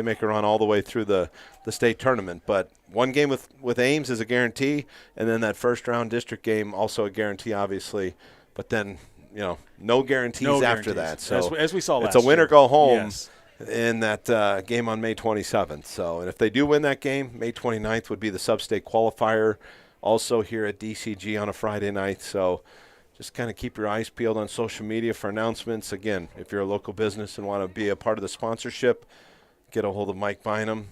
make a run all the way through the state tournament. But one game with Ames is a guarantee, and then that first round district game also a guarantee, obviously. But then no guarantees after that. So as we saw last year, it's a win or go home. Yes. In that game on May 27th. So, and if they do win that game, May 29th would be the sub-state qualifier, also here at DCG on a Friday night. So just kind of keep your eyes peeled on social media for announcements. Again, if you're a local business and want to be a part of the sponsorship, get a hold of Mike Bynum,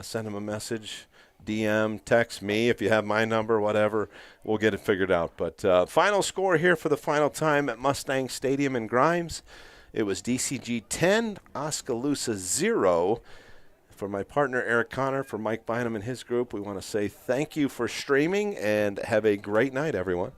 send him a message, DM, text me if you have my number, whatever. We'll get it figured out. But final score here for the final time at Mustang Stadium in Grimes. It was DCG 10, Oskaloosa 0. For my partner, Eric Connor, for Mike Bynum and his group, we want to say thank you for streaming and have a great night, everyone.